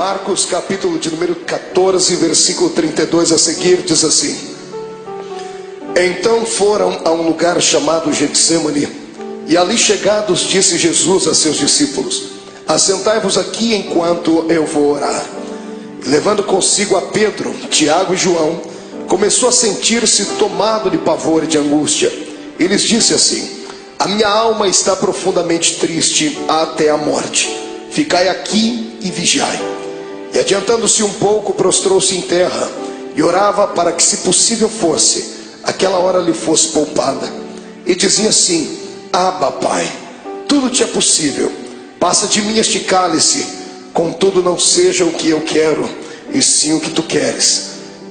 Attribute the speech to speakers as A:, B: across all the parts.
A: Marcos capítulo de número 14, versículo 32 a seguir, diz assim: Então foram a um lugar chamado Getsêmani, e ali chegados disse Jesus a seus discípulos: Assentai-vos aqui enquanto eu vou orar. E levando consigo a Pedro, Tiago e João, começou a sentir-se tomado de pavor e de angústia. E lhes disse assim: A minha alma está profundamente triste até a morte. Ficai aqui e vigiai. E adiantando-se um pouco, prostrou-se em terra e orava para que, se possível fosse, aquela hora lhe fosse poupada. E dizia assim: Abba, Pai, tudo te é possível. Passa de mim este cálice, contudo não seja o que eu quero, e sim o que tu queres.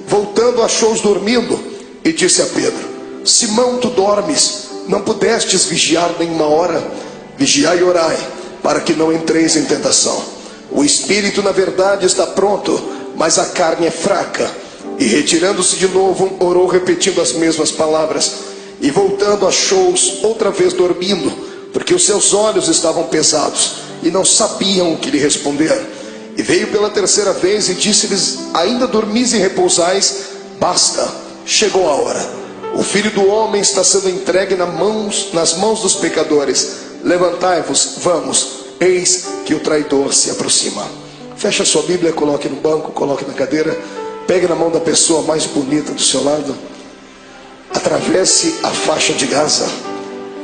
A: Voltando, achou-os dormindo e disse a Pedro: Simão, tu dormes? Não pudestes vigiar nem uma hora? Vigiai e orai, para que não entreis em tentação. O espírito na verdade está pronto, mas a carne é fraca. E retirando-se de novo, orou repetindo as mesmas palavras. E voltando, achou-os outra vez dormindo, porque os seus olhos estavam pesados e não sabiam o que lhe responder. E veio pela terceira vez e disse-lhes: Ainda dormis e repousais? Basta, chegou a hora. O Filho do Homem está sendo entregue nas mãos dos pecadores. Levantai-vos, vamos, eis que o traidor se aproxima. Feche a sua Bíblia, coloque no banco, coloque na cadeira. Pegue na mão da pessoa mais bonita do seu lado. Atravesse a faixa de Gaza.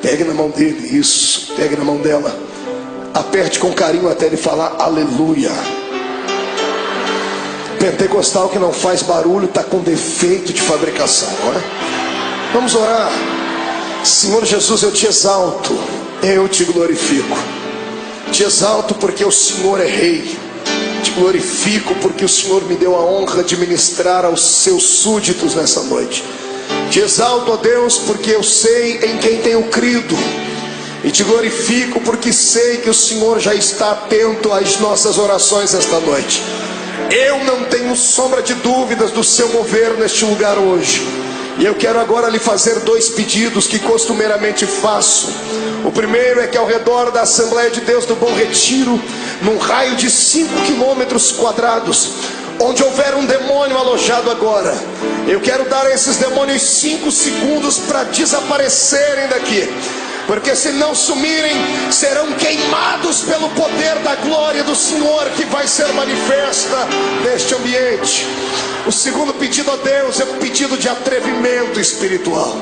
A: Pegue na mão dele, isso, pegue na mão dela. Aperte com carinho até ele falar aleluia. Pentecostal que não faz barulho está com defeito de fabricação, não é? Vamos orar. Senhor Jesus, eu te exalto, eu te glorifico. Te exalto porque o Senhor é rei. Te glorifico porque o Senhor me deu a honra de ministrar aos seus súditos nessa noite. Te exalto, ó Deus, porque eu sei em quem tenho crido. E te glorifico porque sei que o Senhor já está atento às nossas orações esta noite. Eu não tenho sombra de dúvidas do seu mover neste lugar hoje. E eu quero agora lhe fazer dois pedidos que costumeiramente faço. O primeiro é que ao redor da Assembleia de Deus do Bom Retiro, num raio de 5 quilômetros quadrados, onde houver um demônio alojado agora, eu quero dar a esses demônios 5 segundos para desaparecerem daqui. Porque se não sumirem, serão queimados pelo poder da glória do Senhor que vai ser manifesta neste ambiente. O segundo pedido a Deus é um pedido de atrevimento espiritual.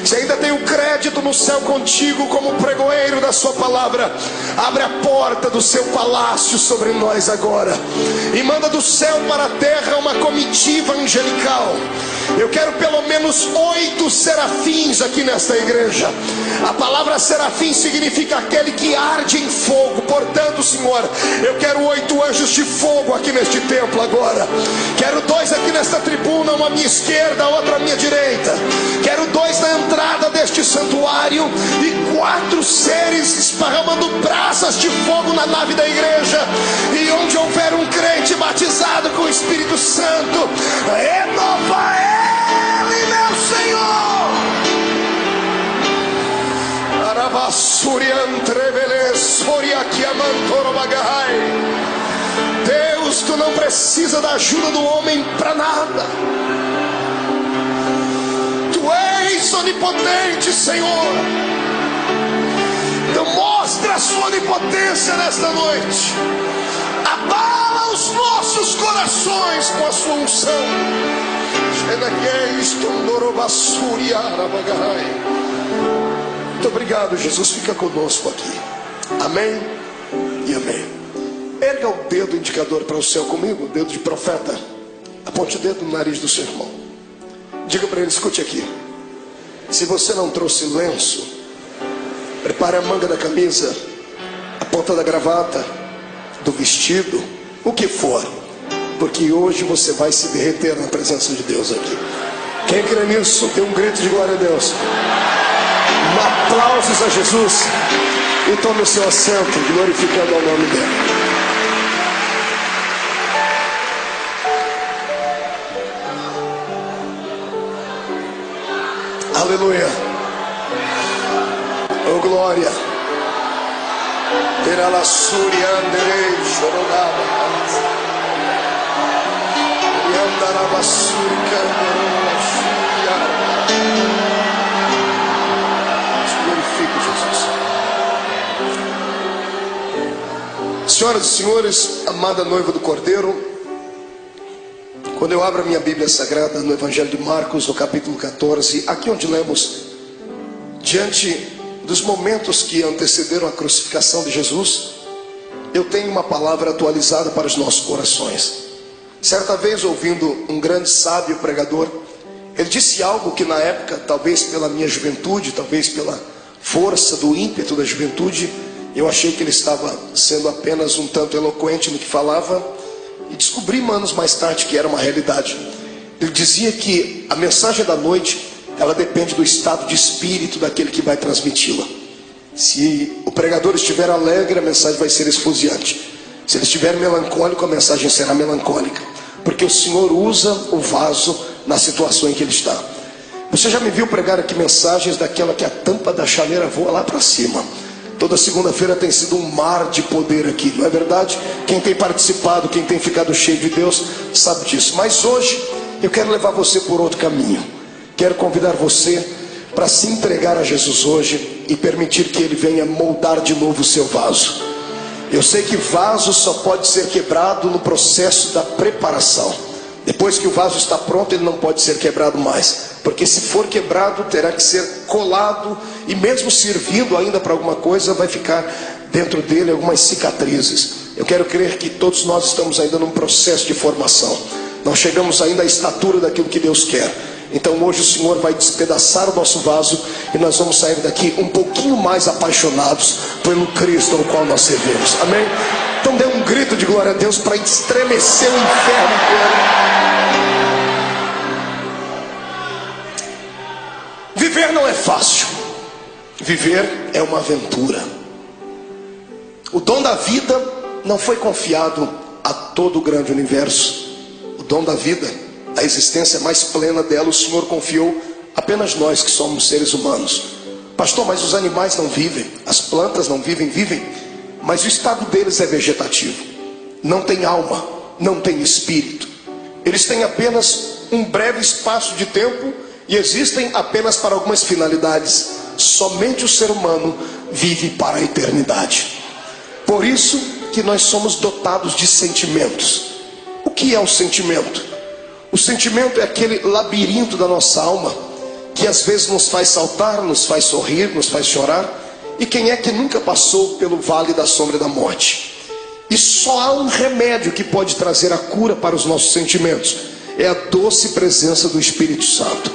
A: Se ainda tem o crédito no céu contigo como pregoeiro da sua palavra, abre a porta do seu palácio sobre nós agora e manda do céu para a terra uma comitiva angelical. Eu quero pelo menos 8 serafins aqui nesta igreja. A palavra serafim significa aquele que arde em fogo. Portanto, Senhor, eu quero 8 anjos de fogo aqui neste templo agora. Quero 2 aqui nesta tribuna, uma à minha esquerda, outra à minha direita. Quero 2 na entrada deste santuário e 4 seres esparramando brasas de fogo na nave da igreja. E onde houver um crente batizado com o Espírito Santo, renova ele, meu Senhor. Deus, tu não precisa da ajuda do homem para nada. Tu és onipotente, Senhor. Então mostra a sua onipotência nesta noite. Abala os nossos corações com a sua unção. Muito obrigado, Jesus. Fica conosco aqui. Amém e amém. Erga o dedo indicador para o céu comigo, o dedo de profeta. Aponte o dedo no nariz do seu irmão. Diga para ele: escute aqui. Se você não trouxe lenço, prepare a manga da camisa, a ponta da gravata, do vestido, o que for, porque hoje você vai se derreter na presença de Deus aqui. Quem crê nisso, dê um grito de glória a Deus. Aplausos a Jesus. E tome o seu assento, glorificando o nome dele. Aleluia. Oh glória. Glorifico, Jesus. Senhoras e senhores, amada noiva do Cordeiro, quando eu abro a minha Bíblia Sagrada no Evangelho de Marcos, no capítulo 14, aqui onde lemos, diante dos momentos que antecederam a crucificação de Jesus, eu tenho uma palavra atualizada para os nossos corações. Certa vez, ouvindo um grande sábio pregador, ele disse algo que na época, talvez pela minha juventude, talvez pela força do ímpeto da juventude, eu achei que ele estava sendo apenas um tanto eloquente no que falava, e descobri anos mais tarde que era uma realidade. Ele dizia que a mensagem da noite, ela depende do estado de espírito daquele que vai transmiti-la. Se o pregador estiver alegre, a mensagem vai ser esfuziante. Se ele estiver melancólico, a mensagem será melancólica, porque o Senhor usa o vaso na situação em que ele está. Você já me viu pregar aqui mensagens daquela que a tampa da chaleira voa lá para cima. Toda segunda-feira tem sido um mar de poder aqui, não é verdade? Quem tem participado, quem tem ficado cheio de Deus, sabe disso. Mas hoje eu quero levar você por outro caminho. Quero convidar você para se entregar a Jesus hoje e permitir que Ele venha moldar de novo o seu vaso. Eu sei que vaso só pode ser quebrado no processo da preparação. Depois que o vaso está pronto, ele não pode ser quebrado mais, porque se for quebrado, terá que ser colado, e mesmo servindo ainda para alguma coisa, vai ficar dentro dele algumas cicatrizes. Eu quero crer que todos nós estamos ainda num processo de formação. Não chegamos ainda à estatura daquilo que Deus quer. Então hoje o Senhor vai despedaçar o nosso vaso e nós vamos sair daqui um pouquinho mais apaixonados pelo Cristo ao qual nós servimos. Amém? Então dê um grito de glória a Deus para estremecer o inferno inteiro. Viver não é fácil. Viver é uma aventura. O dom da vida não foi confiado a todo o grande universo. O dom da vida, a existência mais plena dela, o Senhor confiou apenas nós que somos seres humanos. Pastor, mas os animais não vivem, as plantas não vivem, mas o estado deles é vegetativo. Não tem alma, não tem espírito. Eles têm apenas um breve espaço de tempo e existem apenas para algumas finalidades. Somente o ser humano vive para a eternidade. Por isso que nós somos dotados de sentimentos. O que é o sentimento? O sentimento é aquele labirinto da nossa alma que às vezes nos faz saltar, nos faz sorrir, nos faz chorar. E quem é que nunca passou pelo vale da sombra da morte? E só há um remédio que pode trazer a cura para os nossos sentimentos: é a doce presença do Espírito Santo.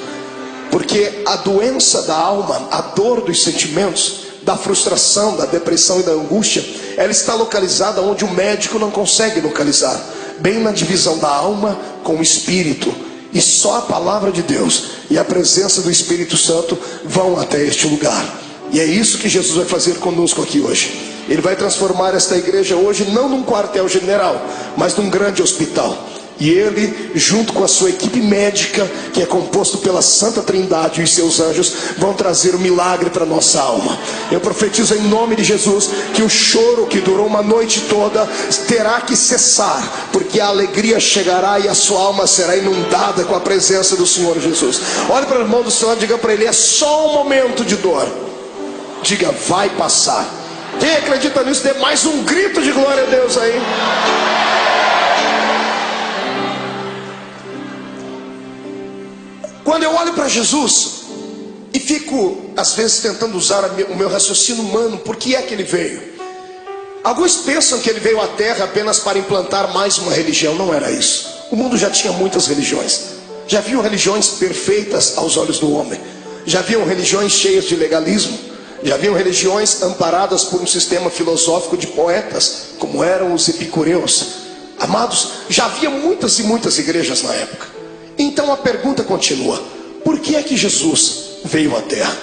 A: Porque a doença da alma, a dor dos sentimentos, da frustração, da depressão e da angústia, ela está localizada onde o médico não consegue localizar, bem na divisão da alma com o espírito. E só a palavra de Deus e a presença do Espírito Santo vão até este lugar. E é isso que Jesus vai fazer conosco aqui hoje. Ele vai transformar esta igreja hoje não num quartel-general, mas num grande hospital. E ele, junto com a sua equipe médica, que é composto pela Santa Trindade e os seus anjos, vão trazer o milagre para a nossa alma. Eu profetizo em nome de Jesus que o choro que durou uma noite toda terá que cessar, porque a alegria chegará e a sua alma será inundada com a presença do Senhor Jesus. Olhe para o irmão do Senhor e diga para ele: é só um momento de dor. Diga: vai passar. Quem acredita nisso, dê mais um grito de glória a Deus aí. Quando eu olho para Jesus e fico às vezes tentando usar o meu raciocínio humano, por que é que ele veio? Alguns pensam que ele veio à terra apenas para implantar mais uma religião. Não era isso. O mundo já tinha muitas religiões. Já haviam religiões perfeitas aos olhos do homem. Já haviam religiões cheias de legalismo. Já haviam religiões amparadas por um sistema filosófico de poetas, como eram os epicureus. Amados, já havia muitas e muitas igrejas na época. Então a pergunta continua: por que é que Jesus veio à terra?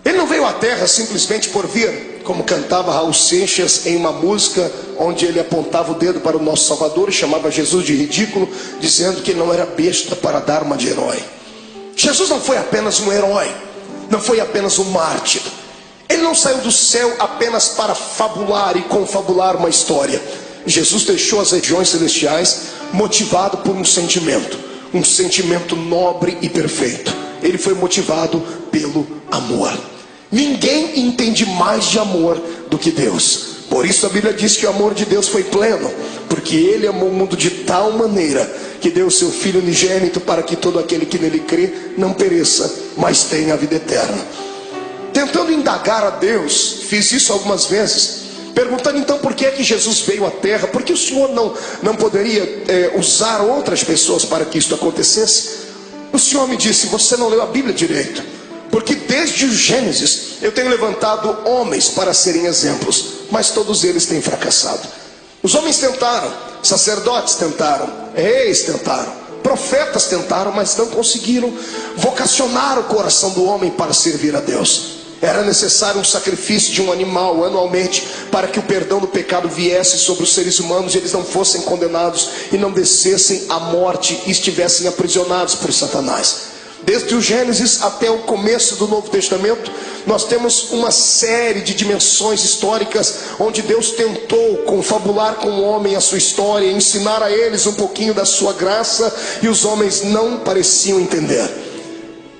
A: Ele não veio à terra simplesmente por vir, como cantava Raul Seixas em uma música onde ele apontava o dedo para o nosso Salvador e chamava Jesus de ridículo, dizendo que ele não era besta para dar uma de herói. Jesus não foi apenas um herói, não foi apenas um mártir. Ele não saiu do céu apenas para fabular e confabular uma história. Jesus deixou as regiões celestiais motivado por um sentimento nobre e perfeito. Ele foi motivado pelo amor. Ninguém entende mais de amor do que Deus. Por isso a Bíblia diz que o amor de Deus foi pleno, porque Ele amou o mundo de tal maneira que deu o seu Filho unigênito, para que todo aquele que nele crê não pereça, mas tenha a vida eterna. Tentando indagar a Deus, fiz isso algumas vezes, perguntando então por que é que Jesus veio à terra, porque o Senhor não poderia usar outras pessoas para que isso acontecesse. O Senhor me disse: você não leu a Bíblia direito, porque desde o Gênesis eu tenho levantado homens para serem exemplos, mas todos eles têm fracassado. Os homens tentaram, sacerdotes tentaram, reis tentaram, profetas tentaram, mas não conseguiram vocacionar o coração do homem para servir a Deus. Era necessário um sacrifício de um animal anualmente, para que o perdão do pecado viesse sobre os seres humanos e eles não fossem condenados e não descessem à morte e estivessem aprisionados por Satanás. Desde o Gênesis até o começo do Novo Testamento, nós temos uma série de dimensões históricas onde Deus tentou confabular com o homem a sua história, ensinar a eles um pouquinho da sua graça, e os homens não pareciam entender.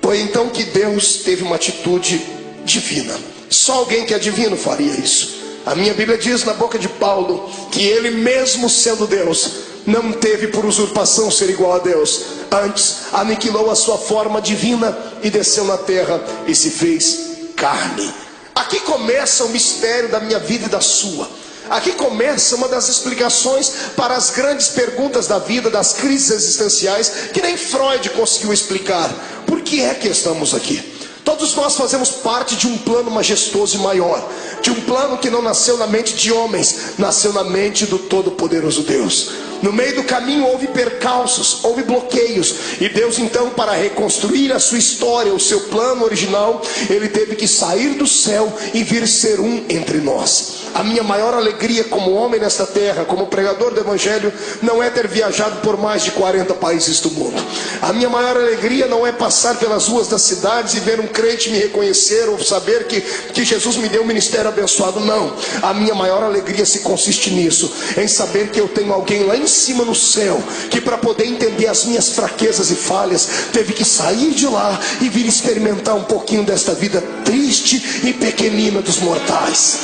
A: Foi então que Deus teve uma atitude divina. Só alguém que é divino faria isso. A minha Bíblia diz na boca de Paulo que ele, mesmo sendo Deus, não teve por usurpação ser igual a Deus. Antes aniquilou a sua forma divina e desceu na terra e se fez carne. Aqui começa o mistério da minha vida e da sua. Aqui começa uma das explicações para as grandes perguntas da vida, das crises existenciais, que nem Freud conseguiu explicar. Por que é que estamos aqui? Todos nós fazemos parte de um plano majestoso e maior, de um plano que não nasceu na mente de homens, nasceu na mente do Todo-Poderoso Deus. No meio do caminho houve percalços, houve bloqueios, e Deus então, para reconstruir a sua história, o seu plano original, Ele teve que sair do céu e vir ser um entre nós. A minha maior alegria como homem nesta terra, como pregador do Evangelho, não é ter viajado por mais de 40 países do mundo. A minha maior alegria não é passar pelas ruas das cidades e ver um crente me reconhecer, ou saber que Jesus me deu um ministério abençoado. Não, a minha maior alegria se consiste nisso, em saber que eu tenho alguém lá em cima no céu, que para poder entender as minhas fraquezas e falhas, teve que sair de lá e vir experimentar um pouquinho desta vida triste e pequenina dos mortais.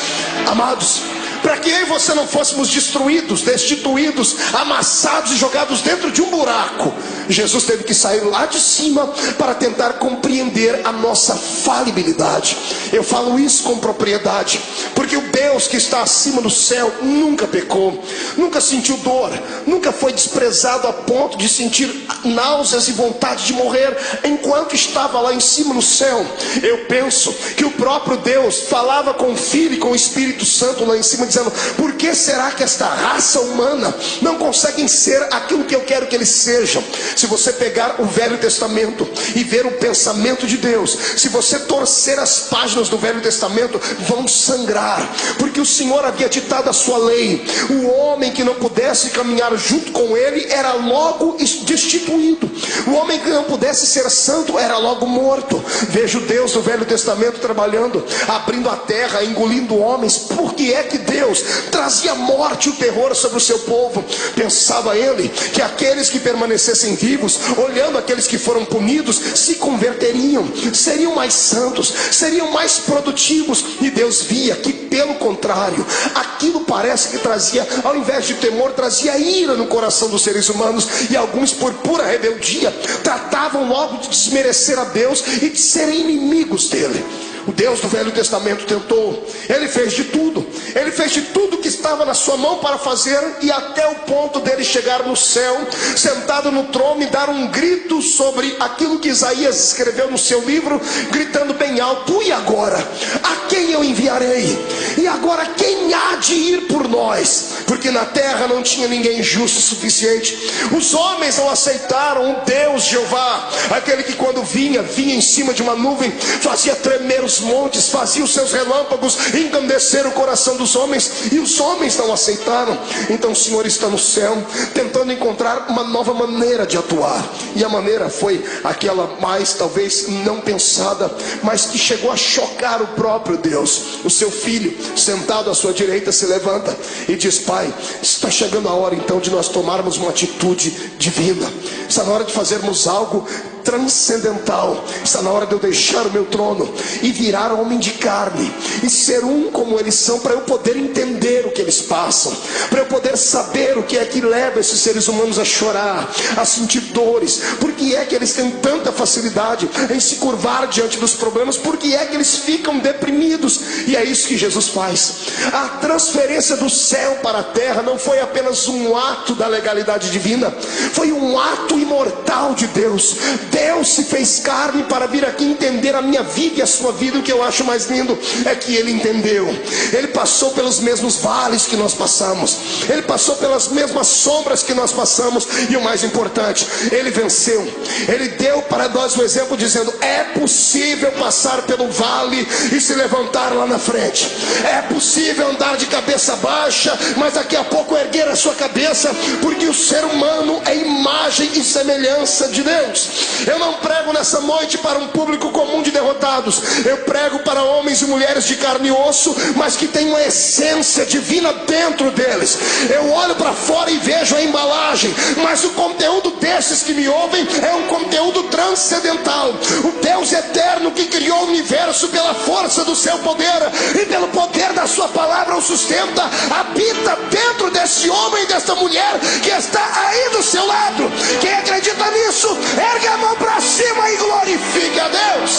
A: Amados, para que eu e você não fôssemos destruídos, destituídos, amassados e jogados dentro de um buraco, Jesus teve que sair lá de cima para tentar compreender a nossa falibilidade. Eu falo isso com propriedade, porque o Deus que está acima do céu nunca pecou, nunca sentiu dor, nunca foi desprezado a ponto de sentir náuseas e vontade de morrer enquanto estava lá em cima no céu. Eu penso que o próprio Deus falava com o Filho e com o Espírito Santo lá em cima, dizendo: por que será que esta raça humana não conseguem ser aquilo que eu quero que eles sejam? Se você pegar o Velho Testamento e ver o pensamento de Deus, se você torcer as páginas do Velho Testamento, vão sangrar, porque o Senhor havia ditado a sua lei. O homem que não pudesse caminhar junto com ele era logo destituído. O homem que não pudesse ser santo era logo morto. Veja o Deus do Velho Testamento trabalhando, abrindo a terra, engolindo homens. Por que é que Deus trazia morte e o terror sobre o seu povo? Pensava ele que aqueles que permanecessem vivos, olhando aqueles que foram punidos, se converteriam, seriam mais santos, seriam mais produtivos. E Deus via que, pelo contrário, aquilo parece que trazia, ao invés de temor, trazia ira no coração dos seres humanos. E alguns, por pura rebeldia, tratavam logo de desmerecer a Deus e de serem inimigos dele. O Deus do Velho Testamento tentou, ele fez de tudo que estava na sua mão para fazer, e até o ponto dele chegar no céu, sentado no trono, e dar um grito sobre aquilo que Isaías escreveu no seu livro, gritando bem alto: e agora? A quem eu enviarei? E agora quem há de ir por nós? Porque na terra não tinha ninguém justo o suficiente. Os homens não aceitaram o Deus Jeová, aquele que quando vinha em cima de uma nuvem, fazia tremer os seus montes, fazia os seus relâmpagos engrandecer o coração dos homens, e os homens não aceitaram. Então o Senhor está no céu, tentando encontrar uma nova maneira de atuar, e a maneira foi aquela mais talvez não pensada, mas que chegou a chocar o próprio Deus. O seu filho, sentado à sua direita, se levanta e diz: Pai, está chegando a hora então de nós tomarmos uma atitude divina, está na hora de fazermos algo transcendental, está na hora de eu deixar o meu trono e virar homem de carne e ser um como eles são, para eu poder entender o que eles passam, para eu poder saber o que é que leva esses seres humanos a chorar, a sentir dores, porque é que eles têm tanta facilidade em se curvar diante dos problemas, porque é que eles ficam deprimidos. E é isso que Jesus faz. A transferência do céu para a terra não foi apenas um ato da legalidade divina, foi um ato imortal de Deus. Deus se fez carne para vir aqui entender a minha vida e a sua vida. O que eu acho mais lindo é que Ele entendeu. Ele passou pelos mesmos vales que nós passamos, Ele passou pelas mesmas sombras que nós passamos, e o mais importante, Ele venceu. Ele deu para nós o exemplo dizendo: é possível passar pelo vale e se levantar lá na frente, é possível andar de cabeça baixa, mas daqui a pouco erguer a sua cabeça, porque o ser humano é imagem e semelhança de Deus. Eu não prego nessa noite para um público comum de derrotados, eu prego para homens e mulheres de carne e osso, mas que tem uma essência divina dentro deles. Eu olho para fora e vejo a embalagem, mas o conteúdo desses que me ouvem é um conteúdo transcendental. O Deus eterno que criou o universo pela força do seu poder e pelo poder da sua palavra o sustenta, habita dentro desse homem e dessa mulher que está aí do seu lado. Quem acredita nisso, ergue a mão para cima e glorifique a Deus.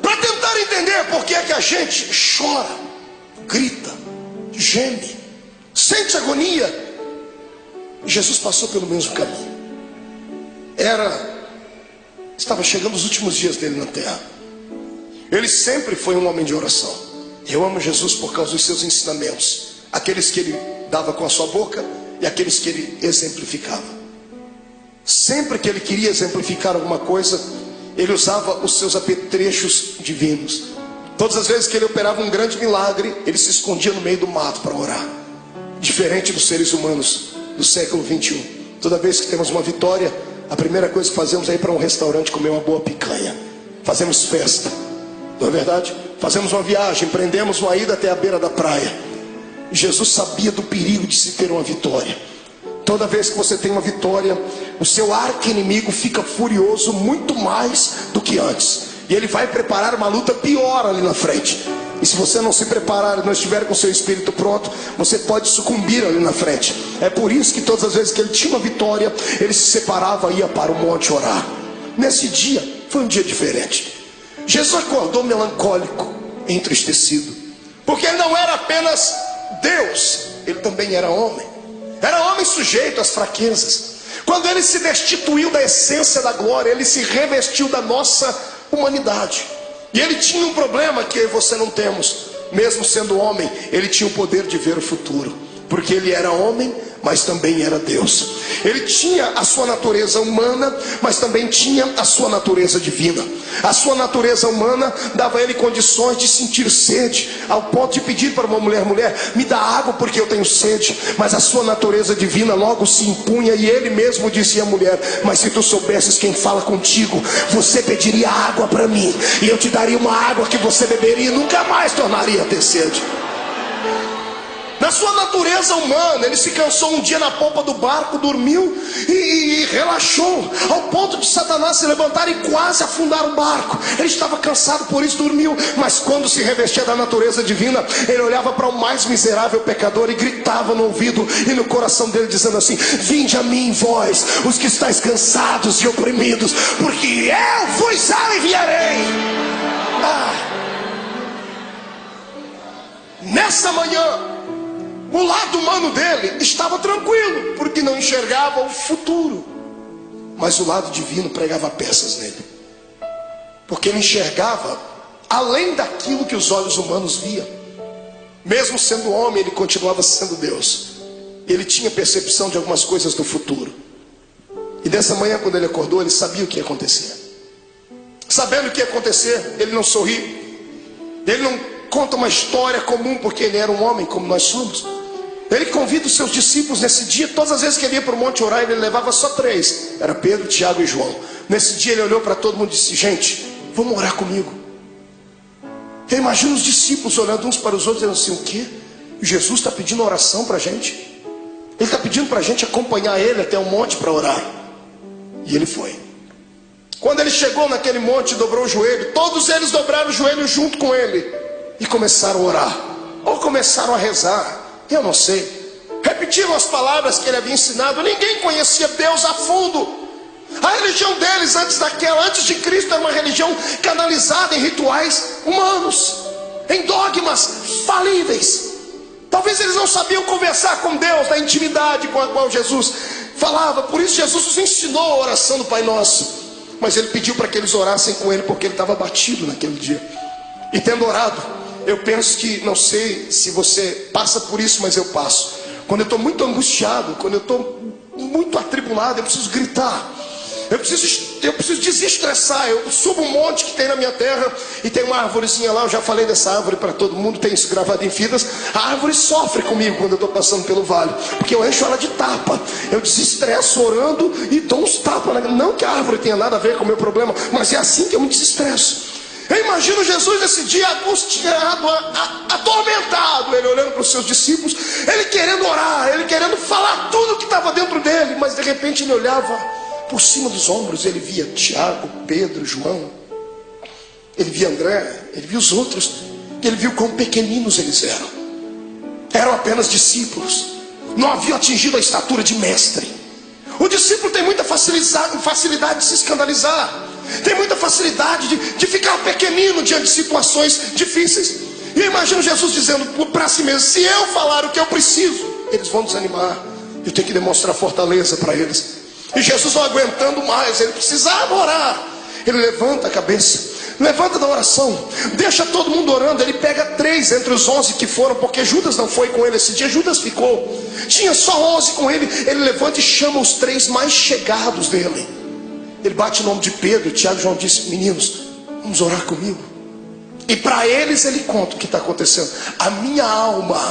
A: Para tentar entender por que é que a gente chora, grita, geme, sente agonia, Jesus passou pelo mesmo caminho. Estava chegando os últimos dias dele na terra. Ele sempre foi um homem de oração. Eu amo Jesus por causa dos seus ensinamentos, aqueles que ele dava com a sua boca e aqueles que ele exemplificava. Sempre que ele queria exemplificar alguma coisa, ele usava os seus apetrechos divinos. Todas as vezes que ele operava um grande milagre, ele se escondia no meio do mato para orar. Diferente dos seres humanos do século 21. Toda vez que temos uma vitória, a primeira coisa que fazemos é ir para um restaurante comer uma boa picanha. Fazemos festa, não é verdade? Fazemos uma viagem, prendemos uma ida até a beira da praia. Jesus sabia do perigo de se ter uma vitória. Toda vez que você tem uma vitória, o seu arqui-inimigo fica furioso muito mais do que antes, e ele vai preparar uma luta pior ali na frente. E se você não se preparar e não estiver com o seu espírito pronto, você pode sucumbir ali na frente. É por isso que todas as vezes que ele tinha uma vitória, ele se separava e ia para o monte orar. Nesse dia, foi um dia diferente. Jesus acordou melancólico, entristecido, porque ele não era apenas Deus, ele também era homem. Era homem sujeito às fraquezas. Quando ele se destituiu da essência da glória, ele se revestiu da nossa humanidade. E ele tinha um problema que eu e você não temos. Mesmo sendo homem, ele tinha o poder de ver o futuro, porque ele era homem, mas também era Deus. Ele tinha a sua natureza humana, mas também tinha a sua natureza divina. A sua natureza humana dava a ele condições de sentir sede, ao ponto de pedir para uma mulher: mulher, me dá água porque eu tenho sede. Mas a sua natureza divina logo se impunha, e ele mesmo disse à mulher: mas se tu soubesses quem fala contigo, você pediria água para mim, e eu te daria uma água que você beberia e nunca mais tornaria a ter sede. Na sua natureza humana, ele se cansou um dia na polpa do barco, dormiu e relaxou, ao ponto de Satanás se levantar e quase afundar o barco. Ele estava cansado, por isso dormiu. Mas quando se revestia da natureza divina, ele olhava para o mais miserável pecador e gritava no ouvido e no coração dele, dizendo assim: vinde a mim, vós, os que estáis cansados e oprimidos, porque eu vos aliviarei. Nessa manhã, o lado humano dele estava tranquilo, porque não enxergava o futuro. Mas o lado divino pregava peças nele, porque ele enxergava além daquilo que os olhos humanos viam. Mesmo sendo homem, ele continuava sendo Deus. Ele tinha percepção de algumas coisas do futuro. E dessa manhã, quando ele acordou, ele sabia o que ia acontecer. Sabendo o que ia acontecer, ele não sorri. Ele não conta uma história comum, porque ele era um homem como nós somos. Ele convida os seus discípulos nesse dia. Todas as vezes que ele ia para o monte orar, ele levava só 3. Era Pedro, Tiago e João. Nesse dia ele olhou para todo mundo e disse: gente, vamos orar comigo. Eu imagino os discípulos olhando uns para os outros, dizendo assim: o quê? Jesus está pedindo oração para a gente? Ele está pedindo para a gente acompanhar ele até o monte para orar. E ele foi. Quando ele chegou naquele monte e dobrou o joelho, todos eles dobraram o joelho junto com ele e começaram a orar, ou começaram a rezar, eu não sei. Repetiram as palavras que ele havia ensinado. Ninguém conhecia Deus a fundo. A religião deles antes de Cristo era uma religião canalizada em rituais humanos, em dogmas falíveis. Talvez eles não sabiam conversar com Deus na intimidade com a qual Jesus falava. Por isso Jesus os ensinou a oração do Pai Nosso. Mas ele pediu para que eles orassem com ele, porque ele estava abatido naquele dia. E tendo orado, eu penso que, não sei se você passa por isso, mas eu passo. Quando eu estou muito angustiado, quando eu estou muito atribulado, eu preciso gritar. Eu preciso desestressar. Eu subo um monte que tem na minha terra e tem uma árvorezinha lá. Eu já falei dessa árvore para todo mundo, tem isso gravado em fitas. A árvore sofre comigo quando eu estou passando pelo vale, porque eu encho ela de tapa. Eu desestresso orando e dou uns tapas. Não que a árvore tenha nada a ver com o meu problema, mas é assim que eu me desestresso. Eu imagino Jesus nesse dia angustiado, atormentado, ele olhando para os seus discípulos, ele querendo orar, ele querendo falar tudo o que estava dentro dele, mas de repente ele olhava por cima dos ombros, ele via Tiago, Pedro, João, ele via André, ele via os outros, ele viu quão pequeninos eles eram apenas discípulos, não haviam atingido a estatura de mestre. O discípulo tem muita facilidade de se escandalizar, tem muita facilidade de ficar pequenino diante de situações difíceis. E eu imagino Jesus dizendo para si mesmo: se eu falar o que eu preciso, eles vão desanimar, eu tenho que demonstrar fortaleza para eles. E Jesus não aguentando mais, ele precisava orar. Ele levanta a cabeça, levanta da oração, deixa todo mundo orando. Ele pega 3 entre os 11 que foram, porque Judas não foi com ele esse dia, Judas ficou. Tinha só 11 com ele. Ele levanta e chama os 3 mais chegados dele. Ele bate o nome de Pedro, Tiago e João, disse: meninos, vamos orar comigo. E para eles ele conta o que está acontecendo. A minha alma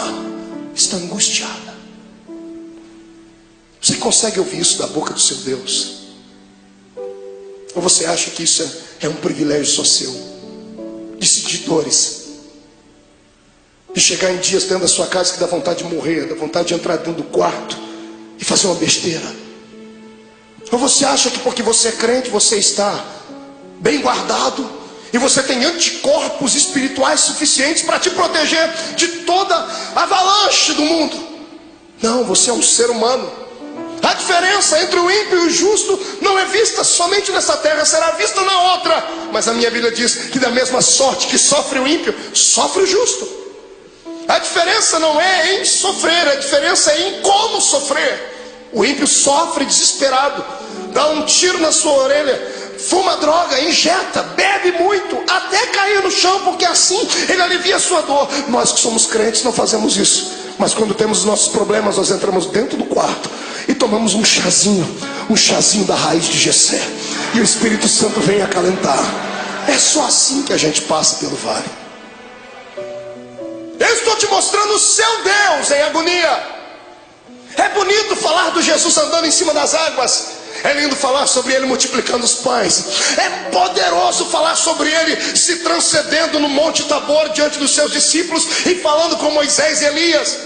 A: está angustiada. Você consegue ouvir isso da boca do seu Deus? Ou você acha que isso é um privilégio só seu? De sentir dores, de chegar em dias dentro da sua casa que dá vontade de morrer, dá vontade de entrar dentro do quarto e fazer uma besteira? Ou você acha que porque você é crente, você está bem guardado e você tem anticorpos espirituais suficientes para te proteger de toda avalanche do mundo? Não, você é um ser humano. A diferença entre o ímpio e o justo não é vista somente nessa terra, será vista na outra. Mas a minha Bíblia diz que da mesma sorte que sofre o ímpio, sofre o justo. A diferença não é em sofrer, a diferença é em como sofrer. O ímpio sofre desesperado, dá um tiro na sua orelha, fuma droga, injeta, bebe muito, até cair no chão, porque assim ele alivia a sua dor. Nós que somos crentes não fazemos isso. Mas quando temos os nossos problemas, nós entramos dentro do quarto e tomamos um chazinho da raiz de Jessé, e o Espírito Santo vem acalentar. É só assim que a gente passa pelo vale. Eu estou te mostrando o seu Deus em agonia. É bonito falar do Jesus andando em cima das águas, é lindo falar sobre ele multiplicando os pães, é poderoso falar sobre ele se transcendendo no Monte Tabor diante dos seus discípulos e falando com Moisés e Elias.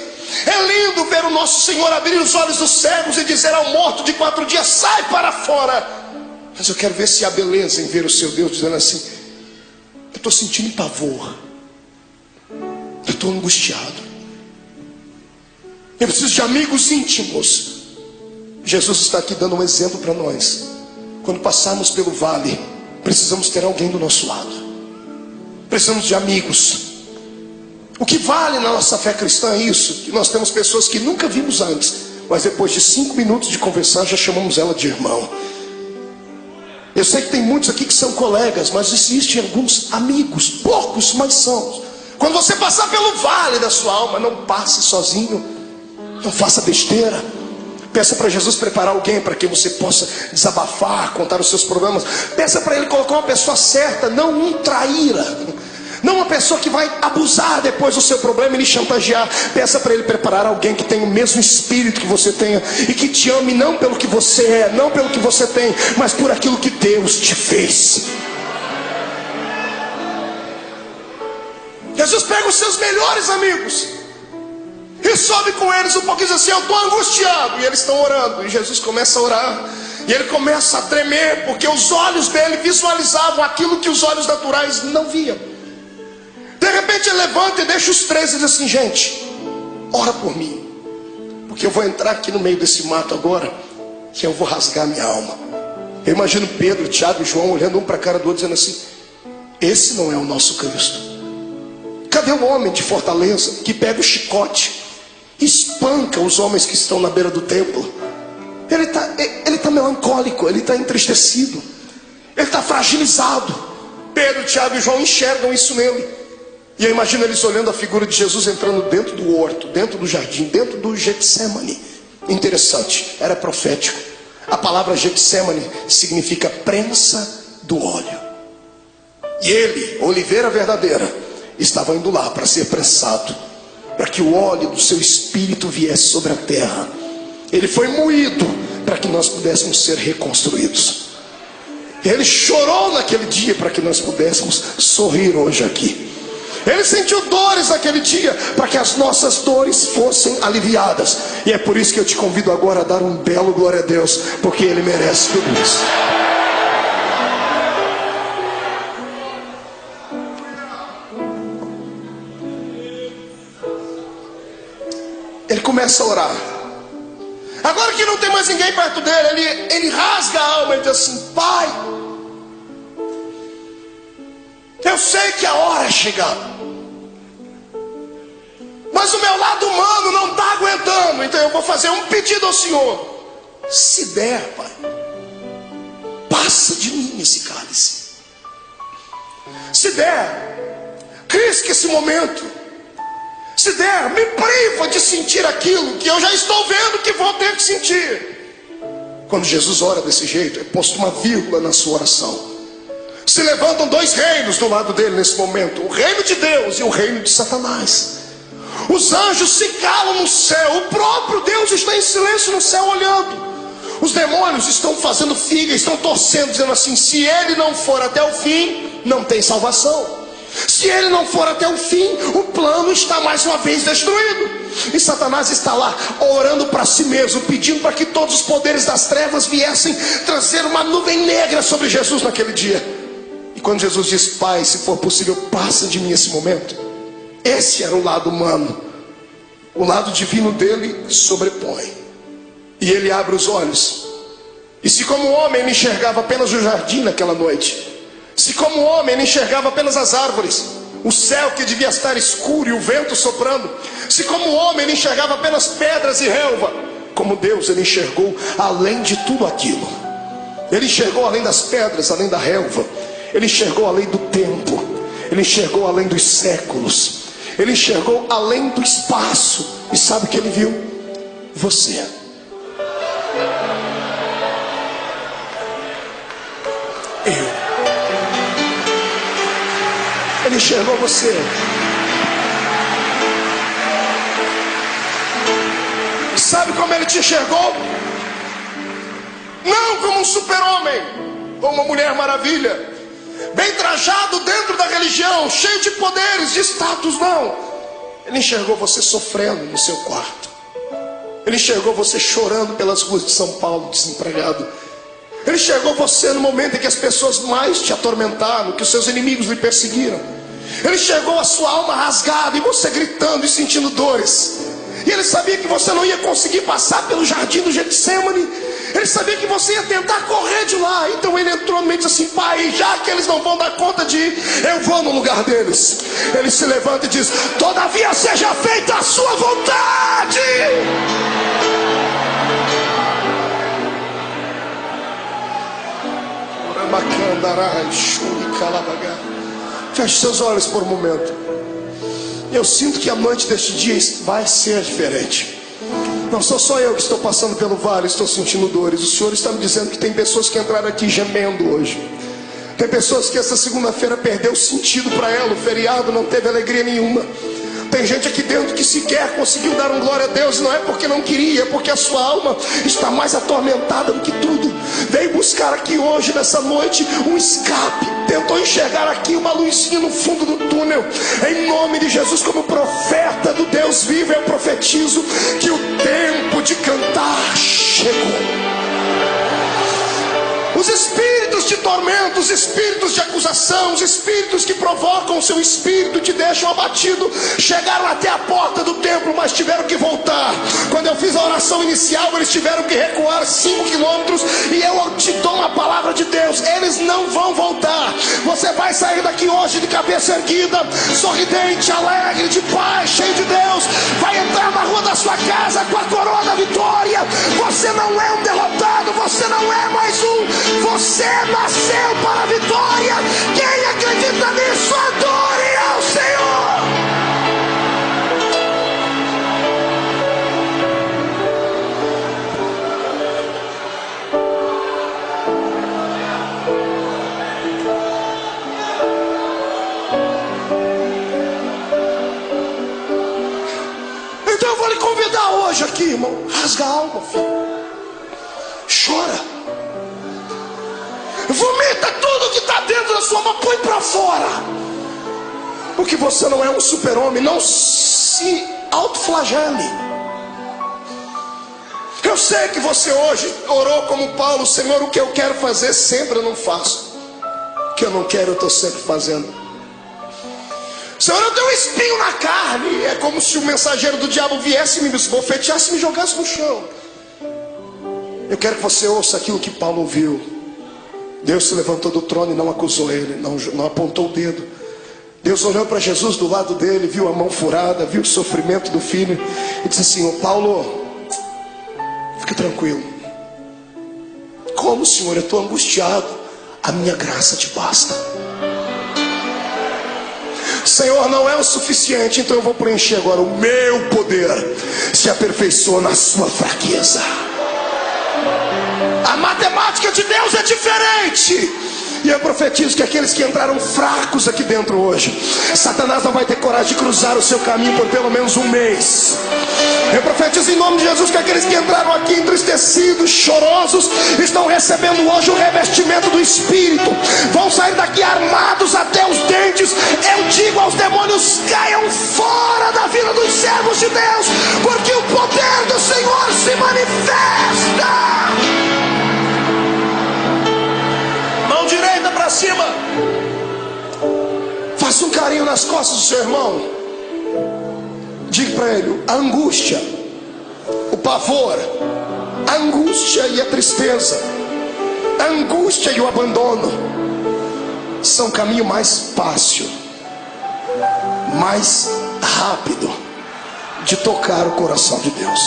A: É lindo ver o nosso Senhor abrir os olhos dos cegos e dizer ao morto de 4 dias: sai para fora. Mas eu quero ver se há beleza em ver o seu Deus dizendo assim: eu estou sentindo pavor, eu estou angustiado, eu preciso de amigos íntimos. Jesus está aqui dando um exemplo para nós. Quando passarmos pelo vale, precisamos ter alguém do nosso lado, precisamos de amigos. O que vale na nossa fé cristã é isso, que nós temos pessoas que nunca vimos antes, mas depois de 5 minutos de conversar já chamamos ela de irmão. Eu sei que tem muitos aqui que são colegas, mas existem alguns amigos, poucos, mas são. Quando você passar pelo vale da sua alma, não passe sozinho, não faça besteira. Peça para Jesus preparar alguém para que você possa desabafar, contar os seus problemas. Peça para Ele colocar uma pessoa certa, não um traíra, não uma pessoa que vai abusar depois do seu problema e lhe chantagear. Peça para Ele preparar alguém que tenha o mesmo espírito que você tenha e que te ame não pelo que você é, não pelo que você tem, mas por aquilo que Deus te fez. Jesus pega os seus melhores amigos e sobe com eles um pouquinho e diz assim: eu estou angustiado. E eles estão orando, e Jesus começa a orar, e ele começa a tremer, porque os olhos dele visualizavam aquilo que os olhos naturais não viam. De repente ele levanta e deixa os três e diz assim: gente, ora por mim, porque eu vou entrar aqui no meio desse mato agora, que eu vou rasgar minha alma. Eu imagino Pedro, Tiago e João olhando um para a cara do outro, dizendo assim: esse não é o nosso Cristo. Cadê o homem de Fortaleza que pega o chicote, espanca os homens que estão na beira do templo? Ele está melancólico, ele está entristecido, ele está fragilizado. Pedro, Tiago e João enxergam isso nele. E eu imagino eles olhando a figura de Jesus entrando dentro do horto, dentro do jardim, dentro do Getsemane. Interessante, era profético. A palavra Getsemane significa prensa do óleo. E ele, oliveira verdadeira, estava indo lá para ser prensado, para que o óleo do seu espírito viesse sobre a terra. Ele foi moído para que nós pudéssemos ser reconstruídos. Ele chorou naquele dia para que nós pudéssemos sorrir hoje aqui. Ele sentiu dores naquele dia para que as nossas dores fossem aliviadas. E é por isso que eu te convido agora a dar um belo glória a Deus, porque Ele merece tudo isso. Ele começa a orar. Agora que não tem mais ninguém perto dele, ele rasga a alma e diz assim: Pai, eu sei que a hora é chegada, mas o meu lado humano não está aguentando. Então eu vou fazer um pedido ao Senhor. Se der, Pai, passa de mim esse cálice. Se der, risque esse momento. Se der, me priva de sentir aquilo que eu já estou vendo que vou ter que sentir. Quando Jesus ora desse jeito, é posto uma vírgula na sua oração. Se levantam dois reinos do lado dele nesse momento: o reino de Deus e o reino de Satanás. Os anjos se calam no céu, o próprio Deus está em silêncio no céu olhando. Os demônios estão fazendo figa, estão torcendo, dizendo assim: se ele não for até o fim, não tem salvação. Se ele não for até o fim, o plano está mais uma vez destruído. E Satanás está lá orando para si mesmo, pedindo para que todos os poderes das trevas viessem trazer uma nuvem negra sobre Jesus naquele dia. E quando Jesus diz: Pai, se for possível, passa de mim esse momento, esse era o lado humano. O lado divino dele sobrepõe. E ele abre os olhos. E se como homem ele enxergava apenas o jardim naquela noite, se como homem ele enxergava apenas as árvores, o céu que devia estar escuro e o vento soprando, se como homem ele enxergava apenas pedras e relva, como Deus ele enxergou além de tudo aquilo. Ele enxergou além das pedras, além da relva. Ele enxergou além do tempo. Ele enxergou além dos séculos. Ele enxergou além do espaço. E sabe o que ele viu? Você. Eu. Ele enxergou você. Sabe como ele te enxergou? Não como um super-homem, como uma mulher maravilha, bem trajado dentro da religião, cheio de poderes, de status, não. Ele enxergou você sofrendo no seu quarto. Ele enxergou você chorando pelas ruas de São Paulo, desempregado. Ele enxergou você no momento em que as pessoas mais te atormentaram, que os seus inimigos lhe perseguiram. Ele enxergou a sua alma rasgada e você gritando e sentindo dores. E ele sabia que você não ia conseguir passar pelo jardim do Getsemane. Ele sabia que você ia tentar correr de lá. Então ele entrou no meio e disse assim: Pai, já que eles não vão dar conta de ir, eu vou no lugar deles. Ele se levanta e diz: todavia seja feita a sua vontade. Feche seus olhos por um momento. Eu sinto que a noite deste dia vai ser diferente. Não sou só eu que estou passando pelo vale, estou sentindo dores. O Senhor está me dizendo que tem pessoas que entraram aqui gemendo hoje. Tem pessoas que essa segunda-feira perdeu sentido para ela. O feriado não teve alegria nenhuma. Tem gente aqui dentro que sequer conseguiu dar um glória a Deus. Não é porque não queria, é porque a sua alma está mais atormentada do que tudo. Veio buscar aqui hoje, nessa noite, um escape. Tentou enxergar aqui uma luzinha no fundo do túnel. Em nome de Jesus, como profeta do Deus vivo, eu profetizo que o tempo de cantar chegou. Os espíritos de tormento, os espíritos de acusação, os espíritos que provocam o seu espírito e te deixam abatido, chegaram até a porta do templo, mas tiveram que voltar. Quando eu fiz a oração inicial, eles tiveram que recuar 5 quilômetros. E eu te dou uma palavra de Deus: eles não vão voltar. Você vai sair daqui hoje de cabeça erguida, sorridente, alegre, de paz, cheio de Deus. Vai entrar na rua da sua casa com a coroa da vitória. Você não é um derrotado, você não é mais um. Você nasceu para a vitória. Quem acredita nisso, adore ao Senhor. Então eu vou lhe convidar hoje aqui, irmão. Rasga a alma, filho. Chora. Vomita tudo que está dentro da sua alma, põe para fora. Porque você não é um super-homem. Não se autoflagele. Eu sei que você hoje orou como Paulo: Senhor, o que eu quero fazer sempre eu não faço. O que eu não quero eu estou sempre fazendo. Senhor, eu tenho um espinho na carne. É como se o mensageiro do diabo viesse, me esbofeteasse e me jogasse no chão. Eu quero que você ouça aquilo que Paulo ouviu. Deus se levantou do trono e não acusou ele, não apontou o dedo. Deus olhou para Jesus do lado dele, viu a mão furada, viu o sofrimento do filho e disse assim: Paulo, fique tranquilo. Como, Senhor? Eu estou angustiado. A minha graça te basta. Senhor, não é o suficiente, então eu vou preencher agora. O meu poder se aperfeiçoa na sua fraqueza. A matemática de Deus é diferente. E eu profetizo que aqueles que entraram fracos aqui dentro hoje, Satanás não vai ter coragem de cruzar o seu caminho por pelo menos um mês. Eu profetizo em nome de Jesus que aqueles que entraram aqui entristecidos, chorosos, estão recebendo hoje o revestimento do Espírito. Vão sair daqui armados até os dentes. Eu digo aos demônios: caiam fora da vida dos servos de Deus, porque o poder do Senhor se manifesta. Direita para cima. Faça um carinho nas costas do seu irmão. Diga para ele: a angústia, o pavor, a angústia e a tristeza, a angústia e o abandono são o caminho mais fácil, mais rápido de tocar o coração de Deus.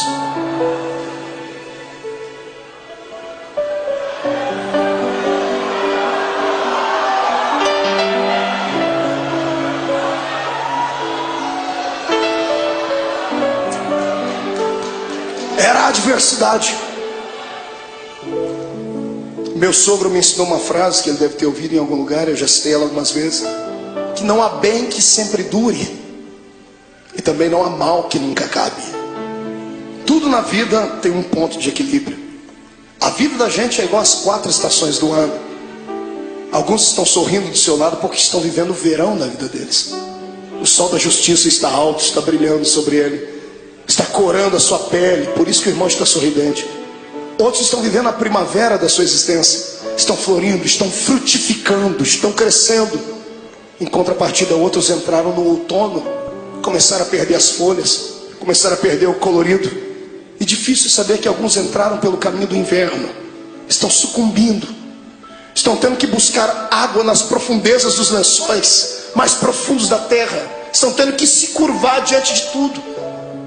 A: Era a adversidade. Meu sogro me ensinou uma frase que ele deve ter ouvido em algum lugar, eu já citei ela algumas vezes: que não há bem que sempre dure, e também não há mal que nunca acabe. Tudo na vida tem um ponto de equilíbrio. A vida da gente é igual às 4 estações do ano. Alguns estão sorrindo do seu lado porque estão vivendo o verão na vida deles. O sol da justiça está alto, está brilhando sobre ele, está corando a sua pele, por isso que o irmão está sorridente. Outros estão vivendo a primavera da sua existência, estão florindo, estão frutificando, estão crescendo. Em contrapartida, outros entraram no outono, começaram a perder as folhas, começaram a perder o colorido. E difícil saber que alguns entraram pelo caminho do inverno, estão sucumbindo, estão tendo que buscar água nas profundezas dos lençóis mais profundos da terra, estão tendo que se curvar diante de tudo.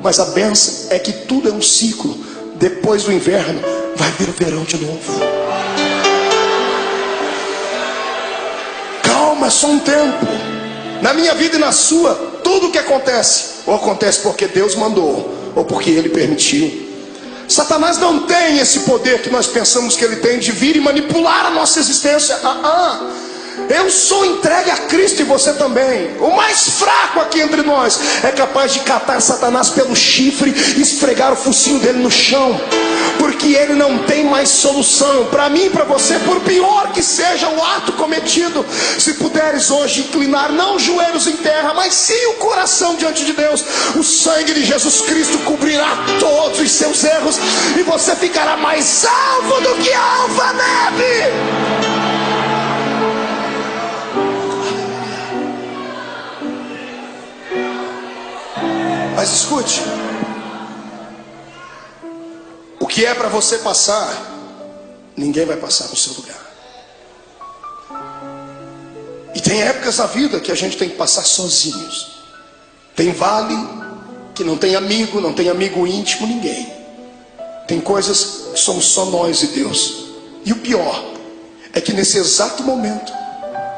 A: Mas a bênção é que tudo é um ciclo. Depois do inverno vai vir o verão de novo. Calma, é só um tempo. Na minha vida e na sua, tudo o que acontece, ou acontece porque Deus mandou, ou porque Ele permitiu. Satanás não tem esse poder que nós pensamos que ele tem de vir e manipular a nossa existência. Eu sou entregue a Cristo e você também. O mais fraco aqui entre nós é capaz de catar Satanás pelo chifre e esfregar o focinho dele no chão, porque ele não tem mais solução. Para mim e para você, por pior que seja o ato cometido, se puderes hoje inclinar não os joelhos em terra, mas sim o coração diante de Deus, o sangue de Jesus Cristo cobrirá todos os seus erros e você ficará mais alvo do que a alva-neve. Mas escute, o que é para você passar, ninguém vai passar no seu lugar. E tem épocas na vida que a gente tem que passar sozinhos. Tem vale que não tem amigo íntimo, ninguém. Tem coisas que somos só nós e Deus. E o pior é que nesse exato momento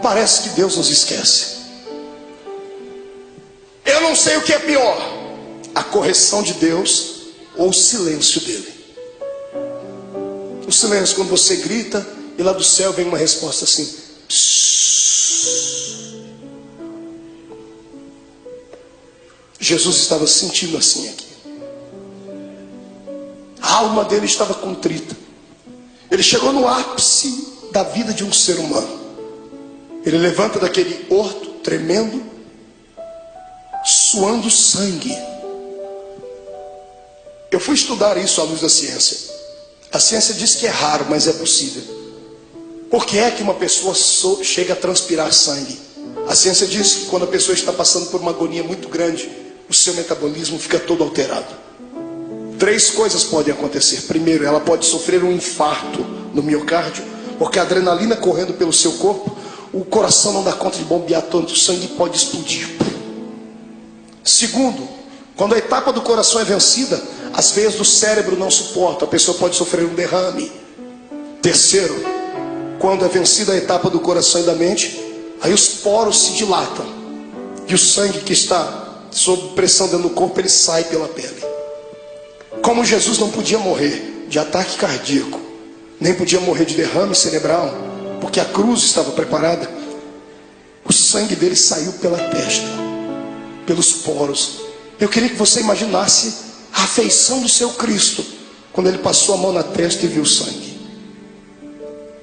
A: parece que Deus nos esquece. Eu não sei o que é pior: a correção de Deus ou o silêncio dele. O silêncio, quando você grita e lá do céu vem uma resposta assim: psss. Jesus estava sentindo assim aqui. A alma dele estava contrita. Ele chegou no ápice da vida de um ser humano. Ele levanta daquele horto tremendo, suando sangue. Eu fui estudar isso à luz da ciência. A ciência diz que é raro, mas é possível. Por que é que uma pessoa chega a transpirar sangue? A ciência diz que quando a pessoa está passando por uma agonia muito grande, o seu metabolismo fica todo alterado. 3 coisas podem acontecer. Primeiro, ela pode sofrer um infarto no miocárdio, porque a adrenalina correndo pelo seu corpo, o coração não dá conta de bombear tanto, o sangue pode explodir. Segundo, quando a etapa do coração é vencida, as veias do cérebro não suportam, a pessoa pode sofrer um derrame. Terceiro, quando é vencida a etapa do coração e da mente, aí os poros se dilatam e o sangue que está sob pressão dentro do corpo, ele sai pela pele. Como Jesus não podia morrer de ataque cardíaco, nem podia morrer de derrame cerebral, porque a cruz estava preparada, o sangue dele saiu pela testa, pelos poros. Eu queria que você imaginasse a afeição do seu Cristo quando ele passou a mão na testa e viu o sangue.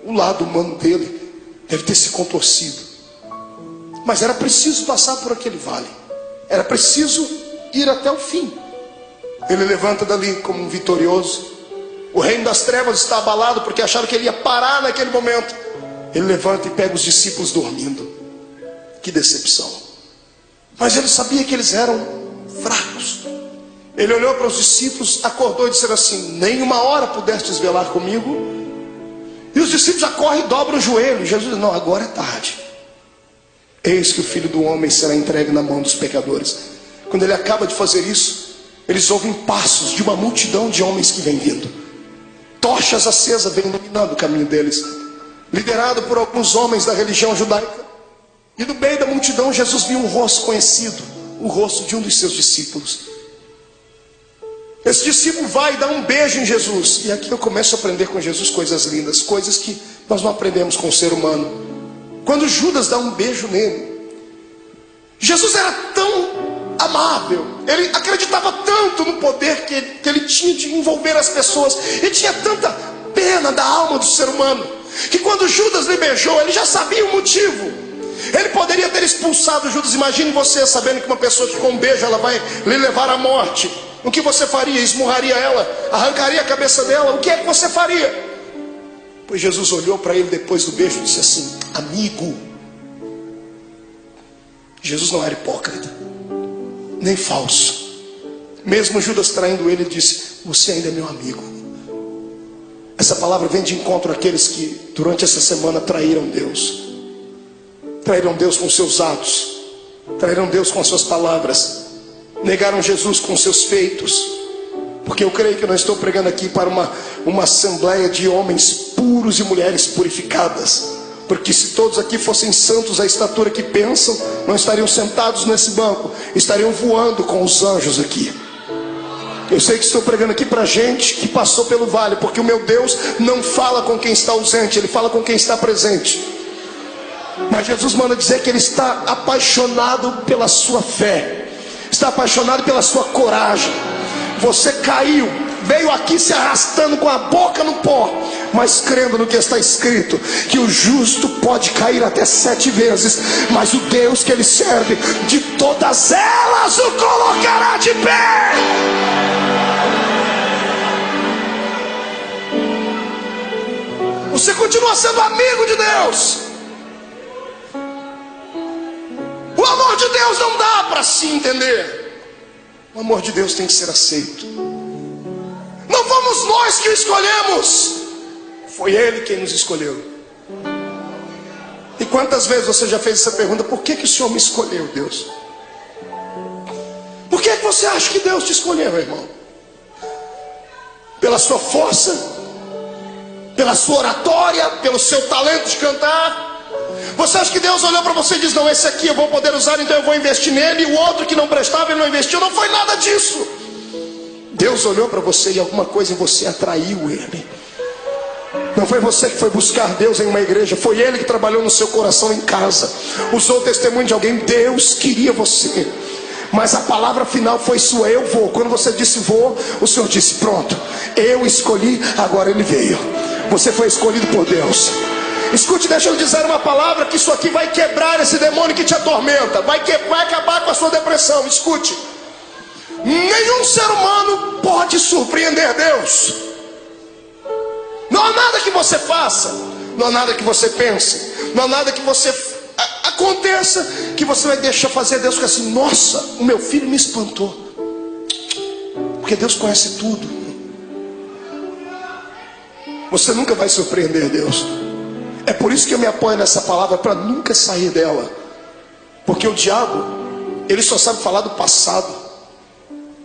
A: O lado humano dele deve ter se contorcido, mas era preciso passar por aquele vale, era preciso ir até o fim. Ele levanta dali como um vitorioso. O reino das trevas está abalado porque acharam que ele ia parar naquele momento. Ele levanta e pega os discípulos dormindo. Que decepção. Mas ele sabia que eles eram fracos. Ele olhou para os discípulos, acordou e disse assim: nem uma hora pudestes velar comigo? E os discípulos já correm e dobram o joelho. Jesus diz: não, agora é tarde. Eis que o Filho do Homem será entregue na mão dos pecadores. Quando ele acaba de fazer isso, eles ouvem passos de uma multidão de homens que vem vindo. Tochas acesas vêm iluminando o caminho deles, liderado por alguns homens da religião judaica. E no meio da multidão Jesus viu um rosto conhecido, o rosto de um dos seus discípulos. Esse discípulo vai dar um beijo em Jesus. E aqui eu começo a aprender com Jesus coisas lindas, coisas que nós não aprendemos com o ser humano. Quando Judas dá um beijo nele, Jesus era tão amável, ele acreditava tanto no poder que ele tinha de envolver as pessoas, ele tinha tanta pena da alma do ser humano, que quando Judas lhe beijou, ele já sabia o motivo. Ele poderia ter expulsado Judas. Imagine você sabendo que uma pessoa que com um beijo ela vai lhe levar à morte. O que você faria? Esmurraria ela? Arrancaria a cabeça dela? O que é que você faria? Pois Jesus olhou para ele depois do beijo e disse assim: amigo. Jesus não era hipócrita, nem falso. Mesmo Judas traindo ele, disse: você ainda é meu amigo. Essa palavra vem de encontro àqueles que durante essa semana traíram Deus. Traíram Deus com seus atos, traíram Deus com as suas palavras, negaram Jesus com seus feitos. Porque eu creio que eu não estou pregando aqui para uma assembleia de homens puros e mulheres purificadas. Porque se todos aqui fossem santos à estatura que pensam, não estariam sentados nesse banco, estariam voando com os anjos aqui. Eu sei que estou pregando aqui para gente que passou pelo vale, porque o meu Deus não fala com quem está ausente, Ele fala com quem está presente. Mas Jesus manda dizer que Ele está apaixonado pela sua fé, está apaixonado pela sua coragem. Você caiu, veio aqui se arrastando com a boca no pó, mas crendo no que está escrito, que o justo pode cair até 7 vezes, mas o Deus que Ele serve, de todas elas o colocará de pé. Você continua sendo amigo de Deus. O amor de Deus não dá para se entender. O amor de Deus tem que ser aceito. Não fomos nós que o escolhemos, foi Ele quem nos escolheu. E quantas vezes você já fez essa pergunta: por que o Senhor me escolheu, Deus? Por que você acha que Deus te escolheu, irmão? Pela sua força? Pela sua oratória? Pelo seu talento de cantar? Você acha que Deus olhou para você e disse: não, esse aqui eu vou poder usar, então eu vou investir nele, e o outro que não prestava ele não investiu? Não foi nada disso. Deus olhou para você e alguma coisa em você atraiu Ele. Não foi você que foi buscar Deus em uma igreja, foi Ele que trabalhou no seu coração em casa, usou o testemunho de alguém. Deus queria você, mas a palavra final foi sua: eu vou. Quando você disse vou, o Senhor disse: pronto, eu escolhi, agora Ele veio. Você foi escolhido por Deus. Escute, deixa eu dizer uma palavra, que isso aqui vai quebrar esse demônio que te atormenta, vai acabar com a sua depressão. Escute: nenhum ser humano pode surpreender Deus. Não há nada que você faça, não há nada que você pense, não há nada que você aconteça que você vai deixar fazer Deus ficar assim: nossa, o meu filho me espantou. Porque Deus conhece tudo. Você nunca vai surpreender Deus. É por isso que eu me apoio nessa palavra, para nunca sair dela. Porque o diabo, ele só sabe falar do passado.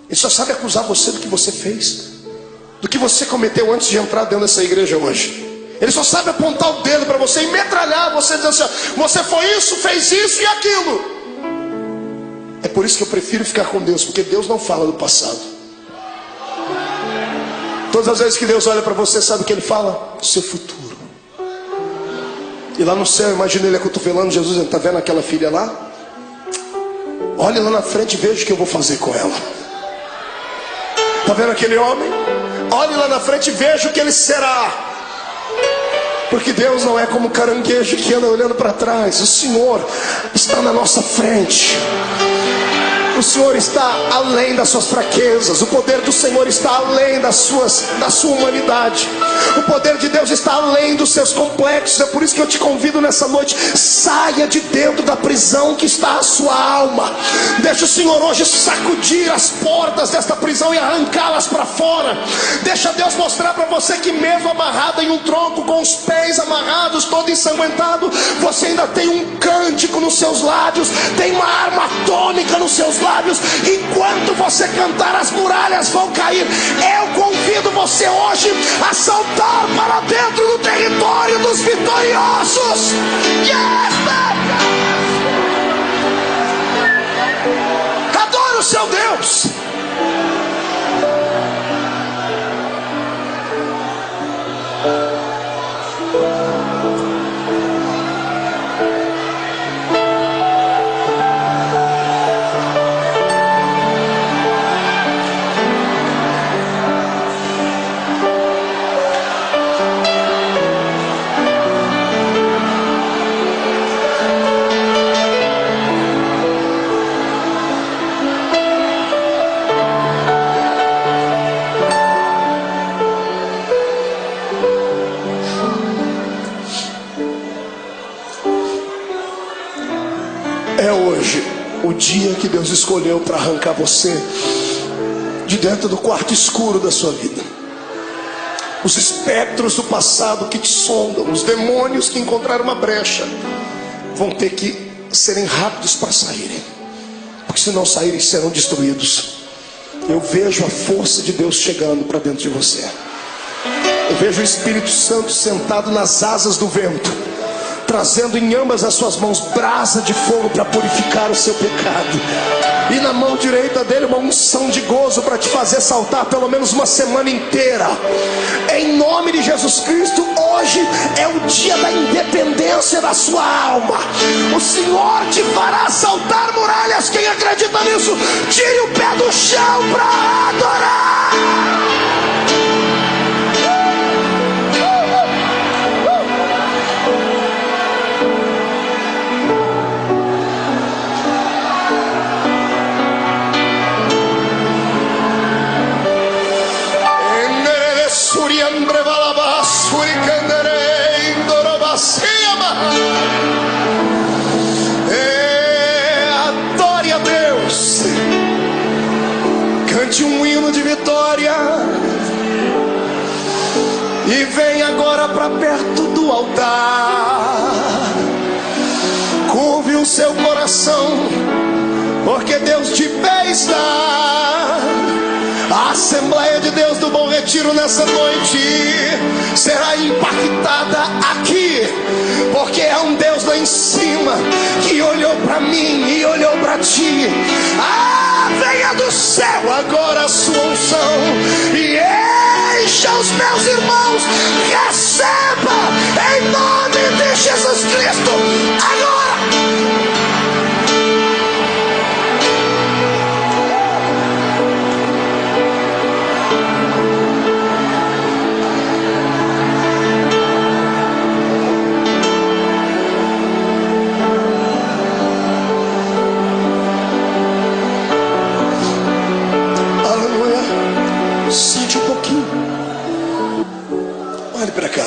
A: Ele só sabe acusar você do que você fez, do que você cometeu antes de entrar dentro dessa igreja hoje. Ele só sabe apontar o dedo para você e metralhar você, dizendo assim: você foi isso, fez isso e aquilo. É por isso que eu prefiro ficar com Deus, porque Deus não fala do passado. Todas as vezes que Deus olha para você, sabe o que Ele fala? O seu futuro. E lá no céu, imagina Ele acotovelando Jesus, está vendo aquela filha lá? Olhe lá na frente e veja o que eu vou fazer com ela. Está vendo aquele homem? Olhe lá na frente e veja o que ele será. Porque Deus não é como caranguejo que anda olhando para trás. O Senhor está na nossa frente. O Senhor está além das suas fraquezas. O poder do Senhor está além da sua humanidade. O poder de Deus está além dos seus complexos. É por isso que eu te convido nessa noite: saia de dentro da prisão que está a sua alma. Deixa o Senhor hoje sacudir as portas desta prisão e arrancá-las para fora. Deixa Deus mostrar para você que mesmo amarrado em um tronco, com os pés amarrados, todo ensanguentado, você ainda tem um cântico nos seus lábios, tem uma arma tônica nos seus lábios. Enquanto você cantar, as muralhas vão cair. Eu convido você hoje a saltar para dentro do território dos vitoriosos. Yes, adore o seu Deus. É hoje o dia que Deus escolheu para arrancar você de dentro do quarto escuro da sua vida. Os espectros do passado que te sondam, os demônios que encontraram uma brecha, vão ter que serem rápidos para saírem, porque se não saírem serão destruídos. Eu vejo a força de Deus chegando para dentro de você. Eu vejo o Espírito Santo sentado nas asas do vento, trazendo em ambas as suas mãos brasa de fogo para purificar o seu pecado, e na mão direita dele uma unção de gozo para te fazer saltar pelo menos uma semana inteira. Em nome de Jesus Cristo, hoje é o dia da independência da sua alma. O Senhor te fará saltar muralhas. Quem acredita nisso, tire o pé do chão para adorar. Adore a Deus, cante um hino de vitória e vem agora para perto do altar. Curve o seu coração, porque Deus te fez dar. A Assembleia de Deus do Bom Retiro nessa noite será impactada aqui, porque é um Deus lá em cima que olhou para mim e olhou para ti. Venha do céu agora a sua unção e encha os meus irmãos. Receba em nome de Jesus Cristo agora. Sente um pouquinho. Olhe para cá.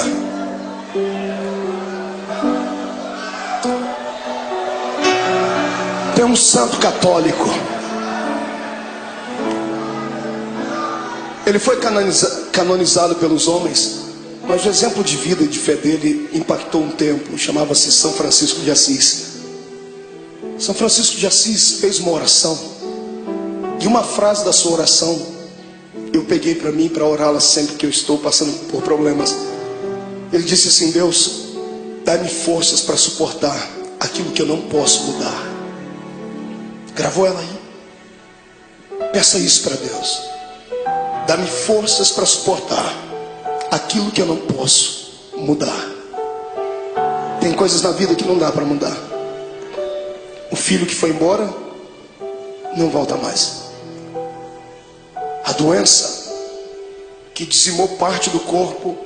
A: Tem um santo católico. Ele foi canonizado pelos homens, mas o exemplo de vida e de fé dele impactou um tempo. Chamava-se São Francisco de Assis. São Francisco de Assis fez uma oração, e uma frase da sua oração eu peguei para mim, para orá-la sempre que eu estou passando por problemas. Ele disse assim: Deus, dá-me forças para suportar aquilo que eu não posso mudar. Gravou ela aí? Peça isso para Deus. Dá-me forças para suportar aquilo que eu não posso mudar. Tem coisas na vida que não dá para mudar. O filho que foi embora não volta mais. A doença que dizimou parte do corpo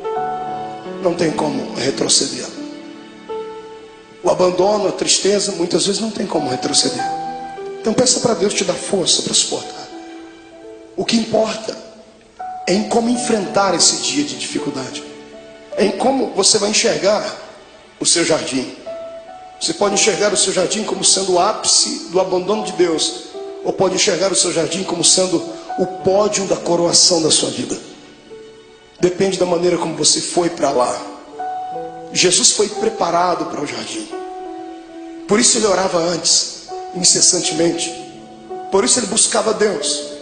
A: não tem como retroceder. O abandono, a tristeza, muitas vezes não tem como retroceder. Então peça para Deus te dar força para suportar. O que importa é em como enfrentar esse dia de dificuldade. É em como você vai enxergar o seu jardim. Você pode enxergar o seu jardim como sendo o ápice do abandono de Deus, ou pode enxergar o seu jardim como sendo o pódio da coroação da sua vida. Depende da maneira como você foi para lá. Jesus foi preparado para o jardim. Por isso ele orava antes, incessantemente. Por isso ele buscava Deus.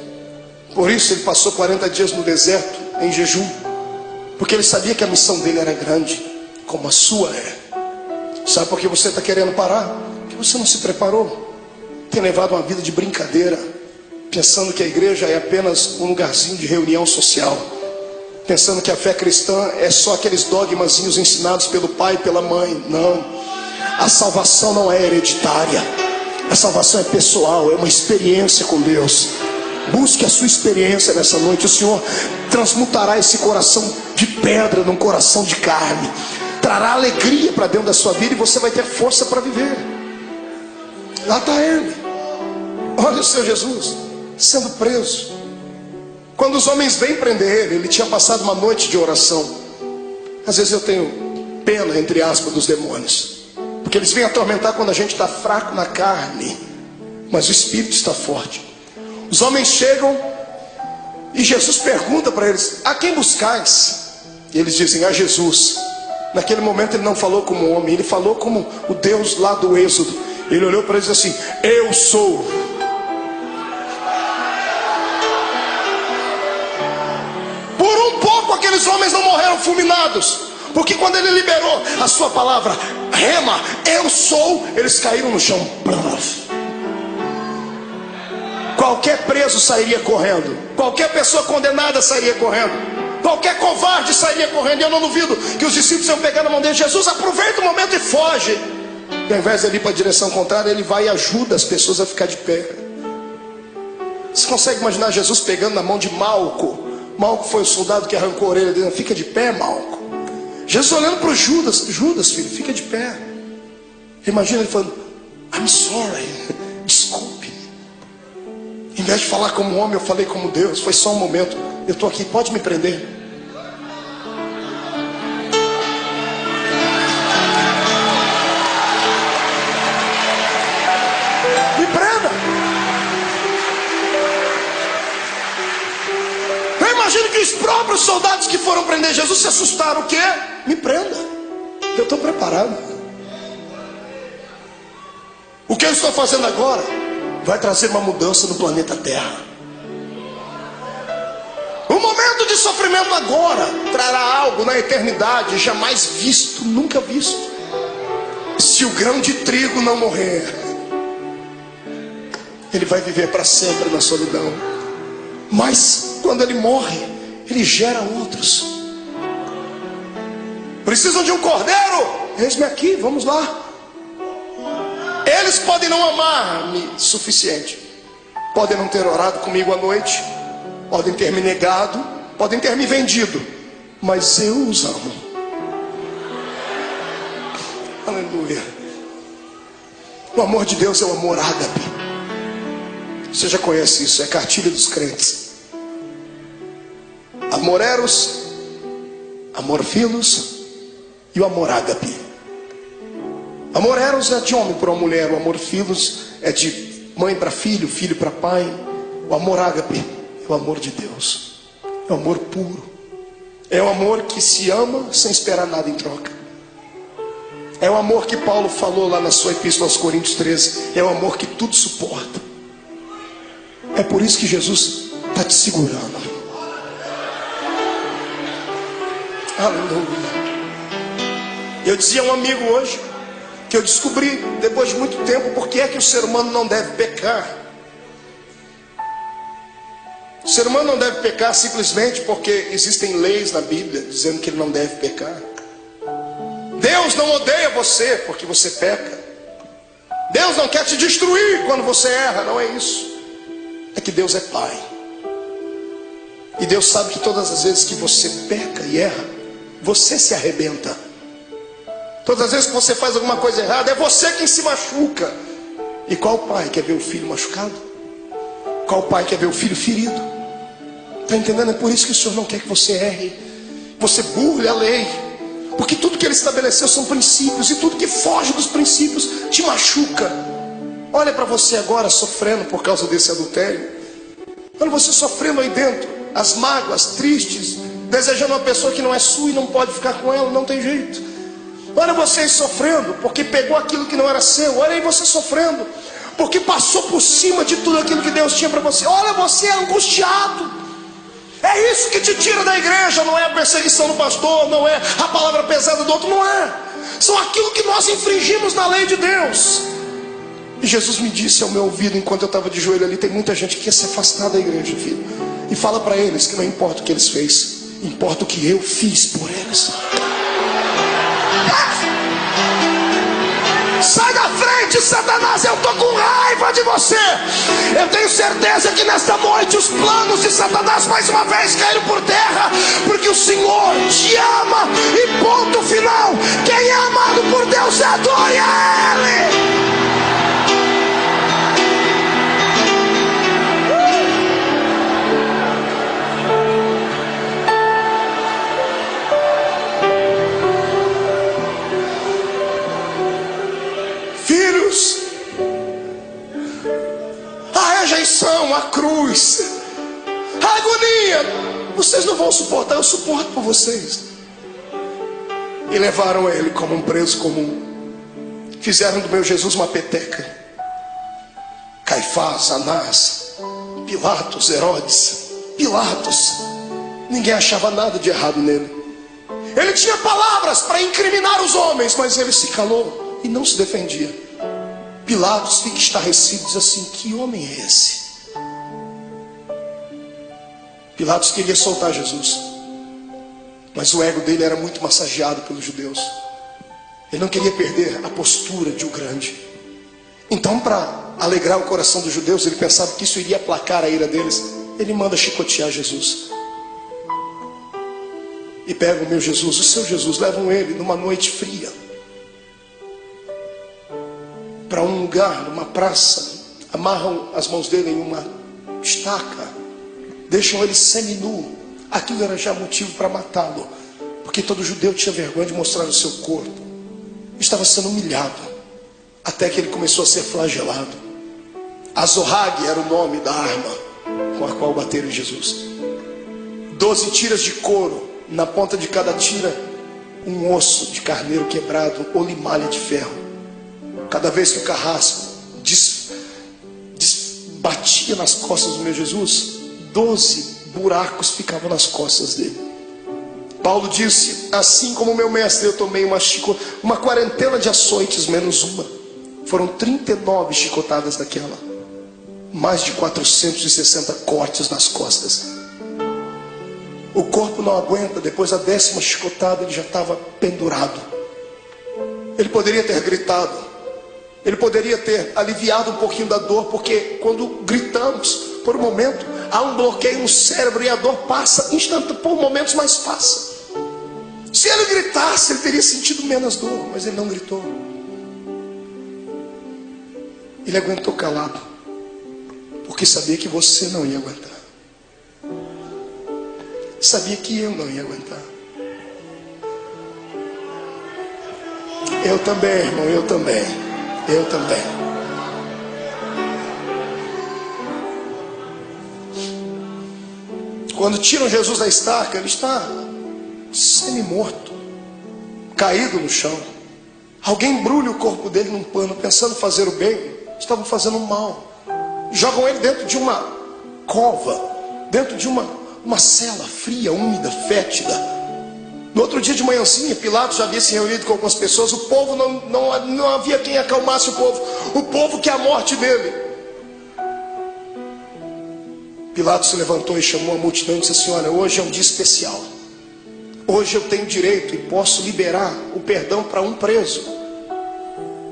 A: Por isso ele passou 40 dias no deserto em jejum, porque ele sabia que a missão dele era grande, como a sua é. Sabe por que você está querendo parar? Porque você não se preparou. Tem levado uma vida de brincadeira, pensando que a igreja é apenas um lugarzinho de reunião social, pensando que a fé cristã é só aqueles dogmazinhos ensinados pelo pai e pela mãe. Não, a salvação não é hereditária. A salvação é pessoal, é uma experiência com Deus. Busque a sua experiência nessa noite. O Senhor transmutará esse coração de pedra num coração de carne, trará alegria para dentro da sua vida, e você vai ter força para viver. Lá está ele. Olha o Senhor Jesus sendo preso. Quando os homens vêm prender ele tinha passado uma noite de oração. Às vezes eu tenho pena, entre aspas, dos demônios, porque eles vêm atormentar quando a gente está fraco na carne, mas o espírito está forte. Os homens chegam e Jesus pergunta para eles: a quem buscais? E eles dizem: a Jesus. Naquele momento ele não falou como homem, ele falou como o Deus lá do Êxodo. Ele olhou para eles assim: eu sou. Por um pouco aqueles homens não morreram fulminados, Porque quando ele liberou a sua palavra, rema, eu sou, eles caíram no chão. Qualquer preso sairia correndo, qualquer pessoa condenada sairia correndo, qualquer covarde sairia correndo. E eu não duvido que os discípulos iam pegar na mão dele: Jesus, aproveita o momento e foge. E ao invés de ele ir para a direção contrária, ele vai e ajuda as pessoas a ficar de pé. Você consegue imaginar Jesus pegando na mão de Malco? Malco foi o soldado que arrancou a orelha dele. Fica de pé, Malco. Jesus olhando para o Judas: Judas, filho, fica de pé. Imagina ele falando: I'm sorry, desculpe. Em vez de falar como homem, eu falei como Deus. Foi só um momento, eu estou aqui, pode me prender. Me prenda. Eu imagino que os próprios soldados que foram prender Jesus se assustaram. O quê? Me prenda, eu estou preparado. O que eu estou fazendo agora vai trazer uma mudança no planeta Terra. O momento de sofrimento agora trará algo na eternidade jamais visto, nunca visto. Se o grão de trigo não morrer, ele vai viver para sempre na solidão. Mas quando ele morre, ele gera outros. Precisam de um cordeiro? Eis-me aqui, vamos lá. Eles podem não amar-me o suficiente, podem não ter orado comigo à noite, podem ter me negado, podem ter me vendido, mas eu os amo. Aleluia. O amor de Deus é o amor ágape. Você já conhece isso, é cartilha dos crentes. Amor eros, amor filos e o amor ágape. Amor eros é de homem para uma mulher, o amor filos é de mãe para filho, filho para pai. O amor ágape é o amor de Deus, é o amor puro, é o amor que se ama sem esperar nada em troca. É o amor que Paulo falou lá na sua epístola aos Coríntios 13, é o amor que tudo suporta. É por isso que Jesus está te segurando. Aleluia. Eu dizia a um amigo hoje que eu descobri, depois de muito tempo, por que é que o ser humano não deve pecar. O ser humano não deve pecar simplesmente porque existem leis na Bíblia dizendo que ele não deve pecar. Deus não odeia você porque você peca. Deus não quer te destruir quando você erra, não é isso. É que Deus é Pai. E Deus sabe que todas as vezes que você peca e erra, você se arrebenta. Todas as vezes que você faz alguma coisa errada, é você quem se machuca. E qual pai quer ver o filho machucado? Qual pai quer ver o filho ferido? Está entendendo? É por isso que o Senhor não quer que você erre. Você burle a lei. Porque tudo que Ele estabeleceu são princípios. E tudo que foge dos princípios te machuca. Olha para você agora sofrendo por causa desse adultério. Olha você sofrendo aí dentro. As mágoas, tristes. Desejando uma pessoa que não é sua e não pode ficar com ela. Não tem jeito. Olha vocês sofrendo porque pegou aquilo que não era seu. Olha aí você sofrendo porque passou por cima de tudo aquilo que Deus tinha para você. Olha você angustiado. É isso que te tira da igreja. Não é a perseguição do pastor, não é a palavra pesada do outro, não é. São aquilo que nós infringimos na lei de Deus. E Jesus me disse ao meu ouvido enquanto eu estava de joelho ali: tem muita gente que quer se afastar da igreja, filho. E fala para eles que não importa o que eles fez, importa o que eu fiz por eles. Sai da frente, Satanás, eu estou com raiva de você. Eu tenho certeza que nesta noite os planos de Satanás mais uma vez caíram por terra, porque o Senhor te ama e ponto final. Quem é amado por Deus adore a Ele. A rejeição, a cruz, a agonia, vocês não vão suportar, eu suporto por vocês. E levaram ele como um preso comum. Fizeram do meu Jesus uma peteca. Caifás, Anás, Pilatos, Herodes, Pilatos. Ninguém achava nada de errado nele. Ele tinha palavras para incriminar os homens, mas ele se calou e não se defendia. Pilatos fica estarrecido e diz assim: que homem é esse? Pilatos queria soltar Jesus, mas o ego dele era muito massageado pelos judeus. Ele não queria perder a postura de um grande. Então, para alegrar o coração dos judeus, ele pensava que isso iria aplacar a ira deles. Ele manda chicotear Jesus. E pegam o meu Jesus, o seu Jesus, levam ele numa noite fria para um lugar, numa praça, amarram as mãos dele em uma estaca, deixam ele seminu. Aquilo era já motivo para matá-lo, porque todo judeu tinha vergonha de mostrar o seu corpo. Estava sendo humilhado, até que ele começou a ser flagelado. Azorrague era o nome da arma com a qual bateram em Jesus. 12 tiras de couro, na ponta de cada tira um osso de carneiro quebrado ou limalha de ferro. Cada vez que o carrasco batia nas costas do meu Jesus, 12 buracos ficavam nas costas dele. Paulo disse: assim como meu mestre, eu tomei uma quarentena de açoites menos uma. Foram 39 chicotadas daquela, mais de 460 cortes nas costas. O corpo não aguenta. Depois da 10ª chicotada, ele já estava pendurado. Ele poderia ter gritado, ele poderia ter aliviado um pouquinho da dor, porque quando gritamos, por um momento, há um bloqueio no cérebro e a dor passa por momentos, mas passa. Se ele gritasse, ele teria sentido menos dor, mas ele não gritou. Ele aguentou calado, porque sabia que você não ia aguentar. Sabia que eu não ia aguentar. Eu também, irmão, eu também. Eu também. Quando tiram Jesus da estaca, ele está semi-morto, caído no chão. Alguém embrulha o corpo dele num pano, pensando fazer o bem, estavam fazendo o mal. Jogam ele dentro de uma cova, dentro de uma cela fria, úmida, fétida. No outro dia de manhãzinha, Pilatos já havia se reunido com algumas pessoas. O povo não havia quem acalmasse o povo. O povo quer a morte dele. Pilatos se levantou e chamou a multidão e disse assim: olha, hoje é um dia especial. Hoje eu tenho direito e posso liberar o perdão para um preso.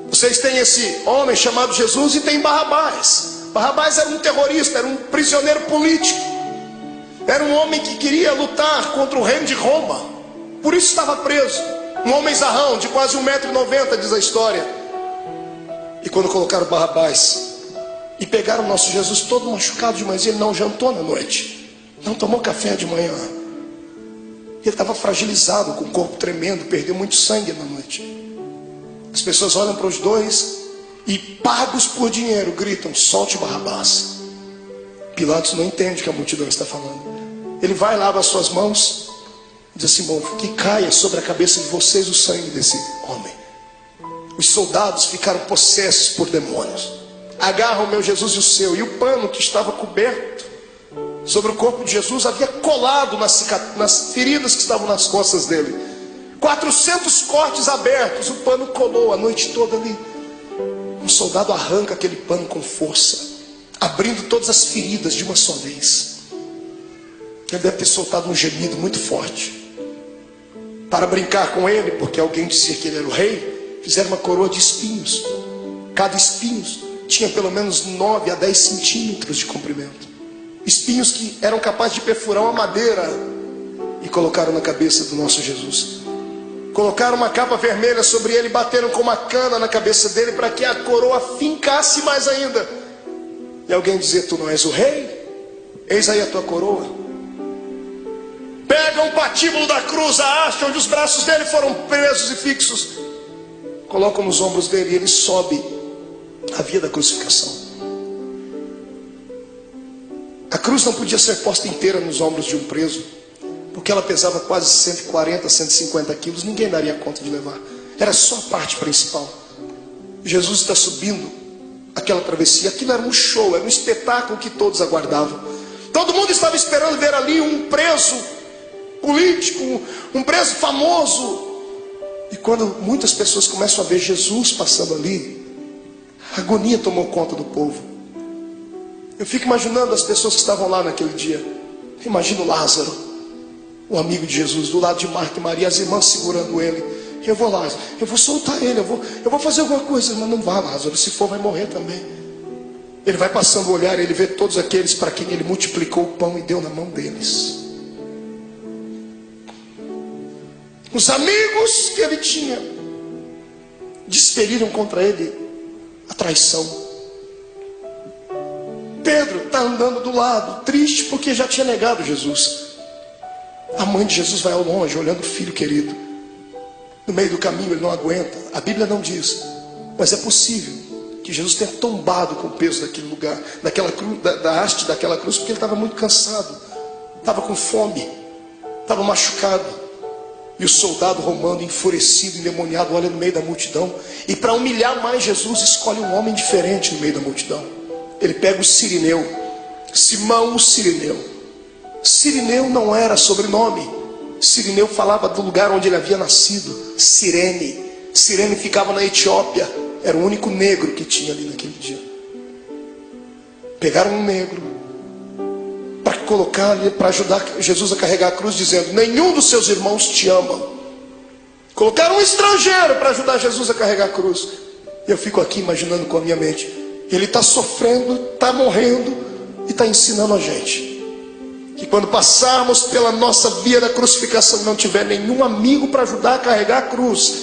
A: Vocês têm esse homem chamado Jesus e tem Barrabás. Barrabás era um terrorista, era um prisioneiro político. Era um homem que queria lutar contra o reino de Roma. Por isso estava preso. Um homem zarrão, de quase 1,90 m, diz a história. E quando colocaram Barrabás e pegaram o nosso Jesus todo machucado de manhã, ele não jantou na noite, não tomou café de manhã. Ele estava fragilizado, com o corpo tremendo, perdeu muito sangue na noite. As pessoas olham para os dois e, pagos por dinheiro, gritam: solte Barrabás. Pilatos não entende o que a multidão está falando. Ele vai, lava as suas mãos, diz assim: bom, que caia sobre a cabeça de vocês o sangue desse homem. Os soldados ficaram possessos por demônios. Agarram o meu Jesus e o seu, e o pano que estava coberto sobre o corpo de Jesus havia colado nas feridas que estavam nas costas dele. 400 cortes abertos, o pano colou a noite toda ali. Um soldado arranca aquele pano com força, abrindo todas as feridas de uma só vez. Ele deve ter soltado um gemido muito forte. Para brincar com ele, porque alguém dizia que ele era o rei, fizeram uma coroa de espinhos. Cada espinho tinha pelo menos 9 a 10 centímetros de comprimento. Espinhos que eram capazes de perfurar uma madeira. E colocaram na cabeça do nosso Jesus. Colocaram uma capa vermelha sobre ele, bateram com uma cana na cabeça dele para que a coroa fincasse mais ainda. E alguém dizia: tu não és o rei? Eis aí a tua coroa. Pegam o patíbulo da cruz, a haste onde os braços dele foram presos e fixos, colocam nos ombros dele e ele sobe a via da crucificação. A cruz não podia ser posta inteira nos ombros de um preso, porque ela pesava quase 140, 150 quilos. Ninguém daria conta de levar. Era só a parte principal. Jesus está subindo aquela travessia. Aquilo era um show, era um espetáculo que todos aguardavam. Todo mundo estava esperando ver ali um preso político, um preso famoso. E quando muitas pessoas começam a ver Jesus passando ali, a agonia tomou conta do povo. Eu fico imaginando as pessoas que estavam lá naquele dia. Imagino Lázaro, o amigo de Jesus, do lado de Marta e Maria, as irmãs segurando ele. Eu vou lá, eu vou soltar ele, eu vou fazer alguma coisa. Mas não vá, Lázaro, se for vai morrer também. Ele vai passando o olhar, ele vê todos aqueles para quem ele multiplicou o pão e deu na mão deles. Os amigos que ele tinha desferiram contra ele a traição. Pedro está andando do lado, triste porque já tinha negado Jesus. A mãe de Jesus vai ao longe, olhando o filho querido. No meio do caminho ele não aguenta. A Bíblia não diz, mas é possível que Jesus tenha tombado com o peso daquele lugar, daquela cruz, da haste daquela cruz, porque ele estava muito cansado, estava com fome, estava machucado. E o soldado romano, enfurecido, endemoniado, olha no meio da multidão, e para humilhar mais Jesus, escolhe um homem diferente no meio da multidão. Ele pega o Cirineu, Simão o Cirineu. Cirineu não era sobrenome. Cirineu falava do lugar onde ele havia nascido, Cirene. Cirene ficava na Etiópia. Era o único negro que tinha ali naquele dia. Pegaram um negro para colocar ali, para ajudar Jesus a carregar a cruz, dizendo: nenhum dos seus irmãos te amam. Colocaram um estrangeiro para ajudar Jesus a carregar a cruz. Eu fico aqui imaginando com a minha mente, ele está sofrendo, está morrendo e está ensinando a gente que quando passarmos pela nossa via da crucificação, não tiver nenhum amigo para ajudar a carregar a cruz,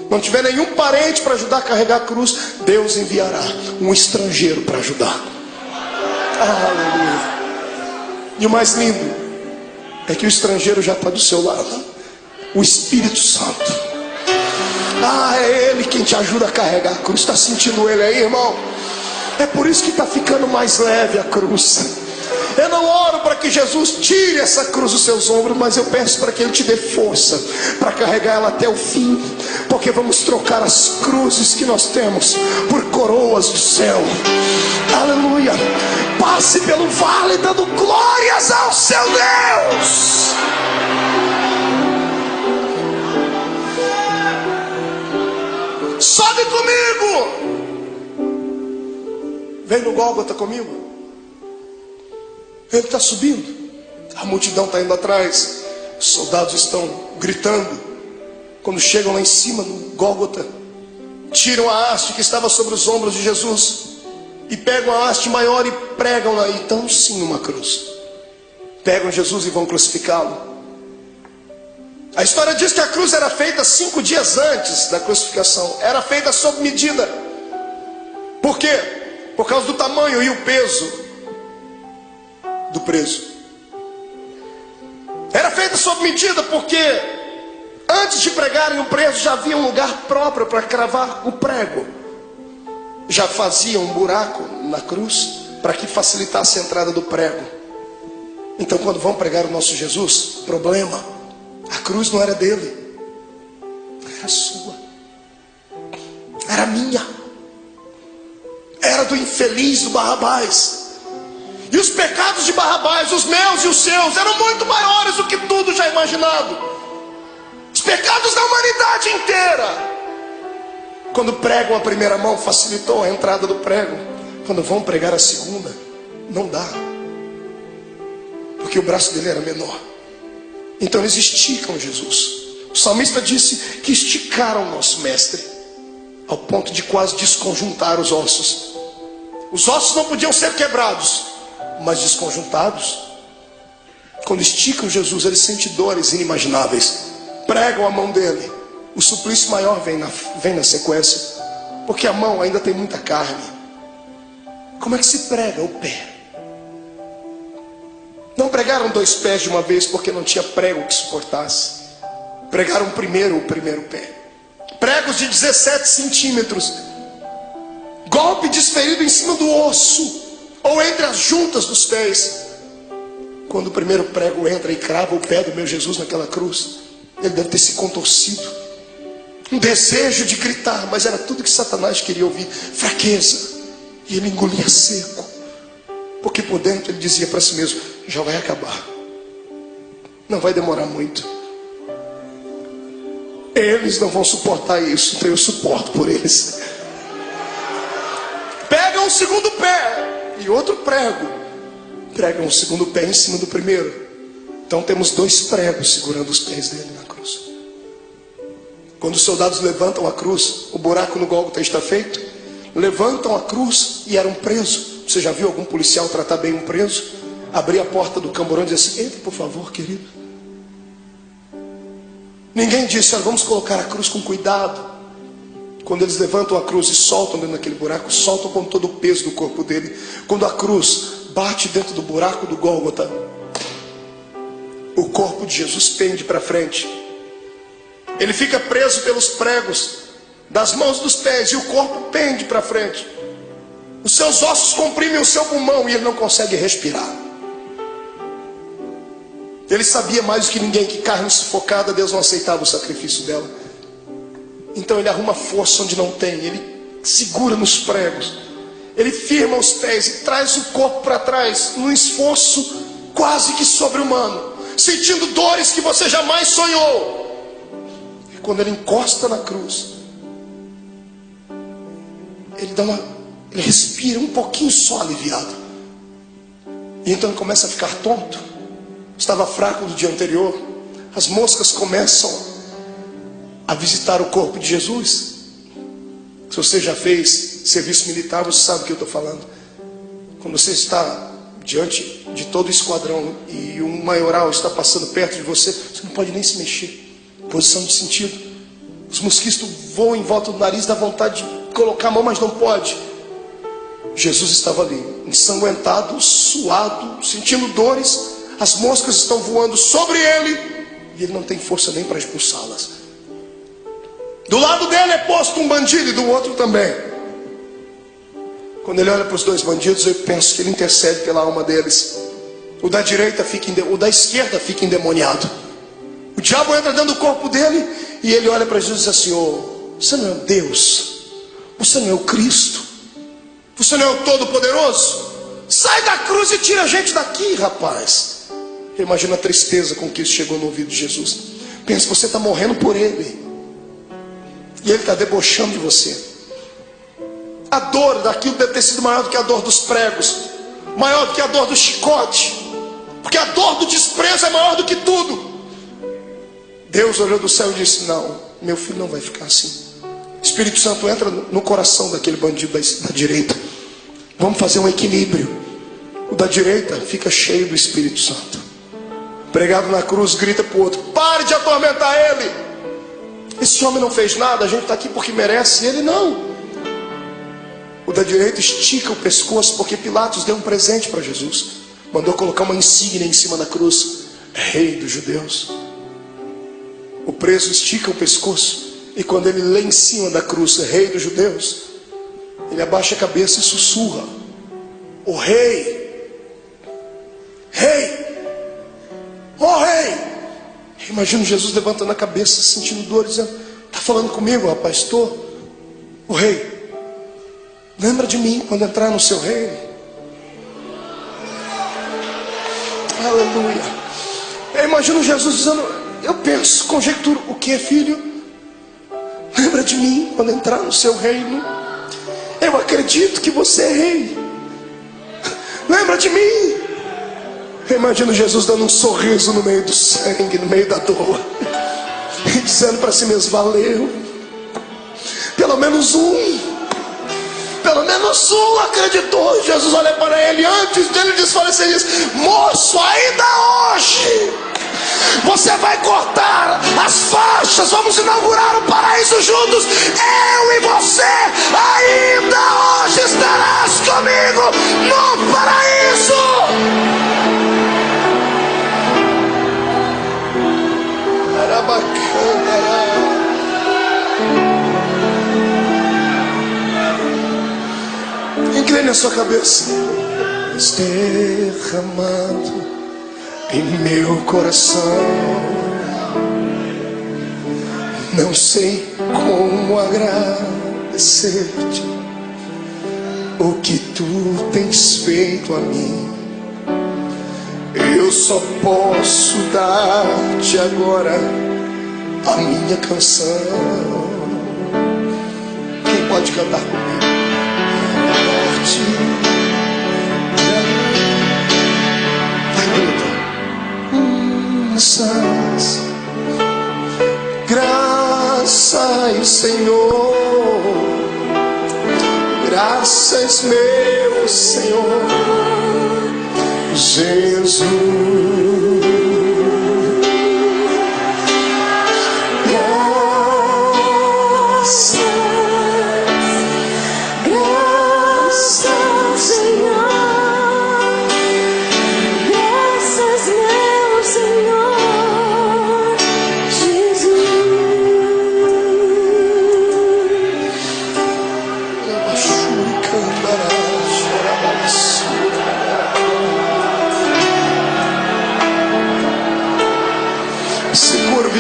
A: não tiver nenhum parente para ajudar a carregar a cruz, Deus enviará um estrangeiro para ajudar. Aleluia. E o mais lindo é que o estrangeiro já está do seu lado, o Espírito Santo. É Ele quem te ajuda a carregar a cruz. Está sentindo Ele aí, irmão? É por isso que está ficando mais leve a cruz. Eu não oro para que Jesus tire essa cruz dos seus ombros, mas eu peço para que Ele te dê força para carregar ela até o fim, porque vamos trocar as cruzes que nós temos por coroas do céu. Aleluia. Passe pelo vale dando glórias ao seu Deus. Sobe comigo. Vem no Gólgota comigo. Ele está subindo, a multidão está indo atrás, os soldados estão gritando. Quando chegam lá em cima no Gólgota, tiram a haste que estava sobre os ombros de Jesus e pegam a haste maior e pregam lá, e então sim uma cruz. Pegam Jesus e vão crucificá-lo. A história diz que a cruz era feita 5 dias antes da crucificação, era feita sob medida. Por quê? Por causa do tamanho e o peso do preso. Era feita sob medida porque antes de pregarem o preso já havia um lugar próprio para cravar o prego. Já fazia um buraco na cruz para que facilitasse a entrada do prego. Então quando vão pregar o nosso Jesus, problema, a cruz não era dele, era sua, era minha, era do infeliz do Barrabás. E os pecados de Barrabás, os meus e os seus, eram muito maiores do que tudo já imaginado. Os pecados da humanidade inteira. Quando pregam a primeira mão, facilitou a entrada do prego. Quando vão pregar a segunda, não dá, porque o braço dele era menor. Então eles esticam Jesus. O salmista disse que esticaram o nosso mestre, ao ponto de quase desconjuntar os ossos. Os ossos não podiam ser quebrados, mas desconjuntados. Quando esticam Jesus, ele sente dores inimagináveis. Pregam a mão dele, o suplício maior vem na sequência, porque a mão ainda tem muita carne. Como é que se prega o pé? Não pregaram 2 pés de uma vez, porque não tinha prego que suportasse. Pregaram primeiro o primeiro pé. Pregos de 17 centímetros, golpe desferido em cima do osso, ou entre as juntas dos pés. Quando o primeiro prego entra e crava o pé do meu Jesus naquela cruz, ele deve ter se contorcido, um desejo de gritar, mas era tudo que Satanás queria ouvir, fraqueza. E ele engolia seco, porque por dentro ele dizia para si mesmo: já vai acabar, Não vai demorar muito. Eles não vão suportar isso, então eu suporto por eles. Pega um segundo pé e outro prego. Prega um segundo pé em cima do primeiro. Então temos 2 pregos segurando os pés dele na cruz. Quando os soldados levantam a cruz, o buraco no Gólgota está feito. Levantam a cruz e era um preso. Você já viu algum policial tratar bem um preso? Abrir a porta do camburão e dizer assim: entra por favor, querido. Ninguém disse: olha, vamos colocar a cruz com cuidado. Quando eles levantam a cruz e soltam dentro daquele buraco, soltam com todo o peso do corpo dele. Quando a cruz bate dentro do buraco do Gólgota, o corpo de Jesus pende para frente. Ele fica preso pelos pregos das mãos dos pés e o corpo pende para frente. Os seus ossos comprimem o seu pulmão e ele não consegue respirar. Ele sabia mais do que ninguém que carne sufocada, Deus não aceitava o sacrifício dela. Então ele arruma força onde não tem. Ele segura nos pregos. Ele firma os pés e traz o corpo para trás, num esforço quase que sobre-humano, sentindo dores que você jamais sonhou. E quando ele encosta na cruz, ele respira um pouquinho só aliviado. E então ele começa a ficar tonto. Estava fraco do dia anterior. As moscas começam a visitar o corpo de Jesus. Se você já fez serviço militar, você sabe o que eu estou falando. Quando você está diante de todo o esquadrão e um maioral está passando perto de você, você não pode nem se mexer. Posição de sentido. Os mosquitos voam em volta do nariz, dá vontade de colocar a mão, mas não pode. Jesus estava ali, ensanguentado, suado, sentindo dores. As moscas estão voando sobre ele e ele não tem força nem para expulsá-las. Do lado dele é posto um bandido e do outro também. Quando ele olha para os 2 bandidos, eu penso que ele intercede pela alma deles. O da esquerda fica endemoniado. O diabo entra dentro do corpo dele e ele olha para Jesus e diz assim: oh, você não é Deus? Você não é o Cristo? Você não é o Todo-Poderoso? Sai da cruz e tira a gente daqui, rapaz. Imagina a tristeza com que isso chegou no ouvido de Jesus. Pensa, você está morrendo por ele e ele está debochando de você. A dor daquilo deve ter sido maior do que a dor dos pregos, maior do que a dor do chicote, porque a dor do desprezo é maior do que tudo. Deus olhou do céu e disse: não, meu filho não vai ficar assim. O Espírito Santo entra no coração daquele bandido da direita. Vamos fazer um equilíbrio. O da direita fica cheio do Espírito Santo. Pregado na cruz, grita para o outro: pare de atormentar ele. Esse homem não fez nada, a gente está aqui porque merece, ele não. O da direita estica o pescoço, porque Pilatos deu um presente para Jesus. Mandou colocar uma insígnia em cima da cruz: Rei dos Judeus. O preso estica o pescoço, e quando ele lê em cima da cruz Rei dos Judeus, ele abaixa a cabeça e sussurra: o Rei, Rei, ó Rei. Imagino Jesus levantando a cabeça, sentindo dor, dizendo: está falando comigo, rapaz? Estou. O Rei, lembra de mim quando entrar no seu reino. Aleluia. Eu imagino Jesus dizendo: eu penso, conjecturo: o que, filho? Lembra de mim quando entrar no seu reino. Eu acredito que você é rei. Lembra de mim. Eu imagino Jesus dando um sorriso no meio do sangue, no meio da dor, e dizendo para si mesmo: valeu. Pelo menos um acreditou. Jesus olha para ele antes dele desfalecer e diz: moço, ainda hoje você vai cortar as faixas, vamos inaugurar o paraíso juntos. Eu e você, ainda hoje estarás comigo no paraíso. Era bacana. Incline a sua cabeça. Derramado em meu coração, não sei como agradecer-te o que tu tens feito a mim. Eu Eu só posso dar-te agora a minha canção. Quem pode cantar comigo? Norte, graças, Senhor, graças, meu Senhor Jesus.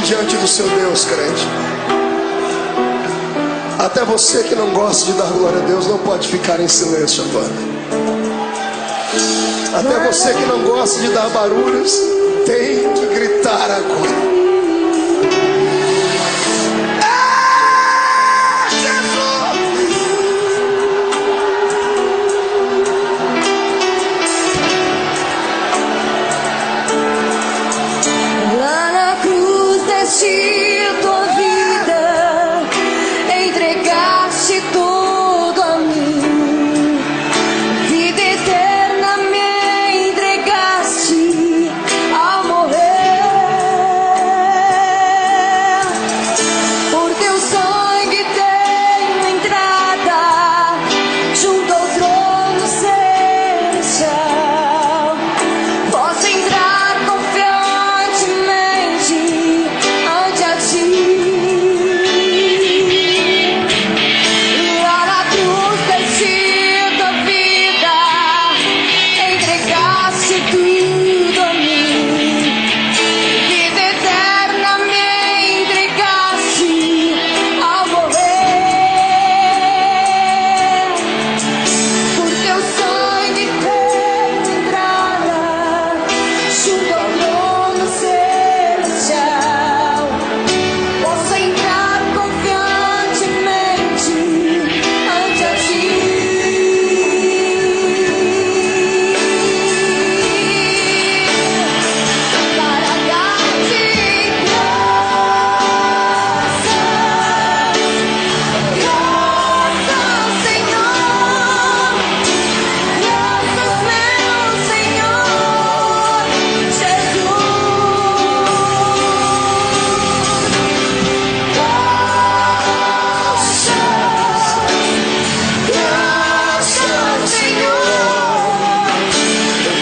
A: Diante do seu Deus, crente. Até você que não gosta de dar glória a Deus não pode ficar em silêncio agora. Até você que não gosta de dar barulhos tem que gritar agora.
B: Tua vida, entregaste tudo a mim, vida eterna me entregaste ao morrer. Por teu sangue tenho entrada junto ao trono celestial. Posso entrar confiantemente ante a ti. Lá na cruz deste tua vida, entregaste tudo a mim, vida eterna me entregaste ao morrer. Por teu sangue tenho entrada junto ao trono celestial. Posso entrar confiantemente ante a ti. Para dar-te graças, Senhor, graças, meu Senhor Jesus. Graças, Senhor,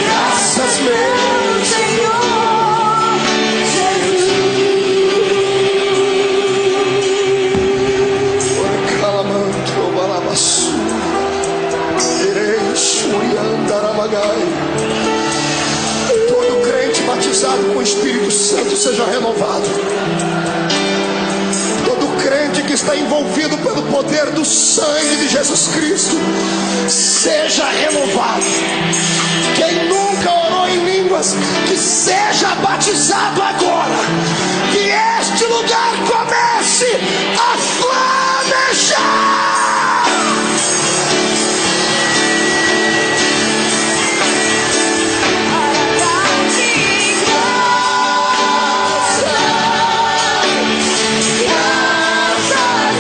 A: Graças, meu
B: Senhor Jesus.
A: Calamanto, balabassu, Ereixo e Andaramagai. Todo crente batizado com o Espírito Santo seja renovado. Todo crente que está envolvido pelo poder do sangue de Jesus Cristo seja renovado. Quem nunca orou em línguas, que seja batizado agora. Que este lugar comece a flamejar.
B: Para dar-te graças,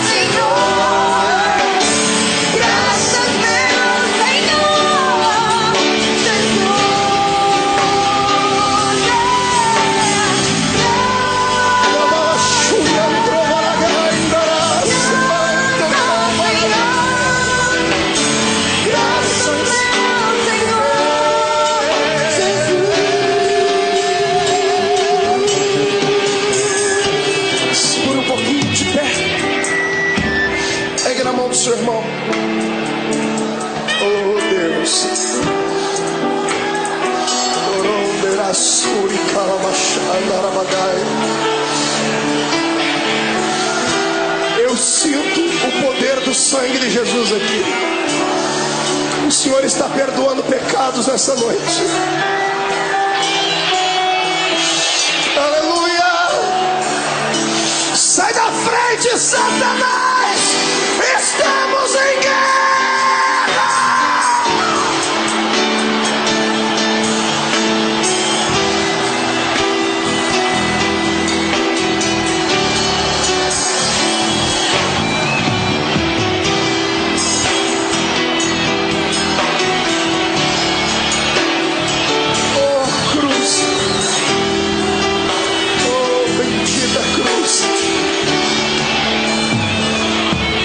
B: Senhor, graças, meu Senhor
A: Segura um pouquinho de pé. Pegue na mão do seu irmão. Oh Deus. Eu sinto o poder do sangue de Jesus aqui. O Senhor está perdoando pecados nessa noite. de Satanás, estamos em guerra.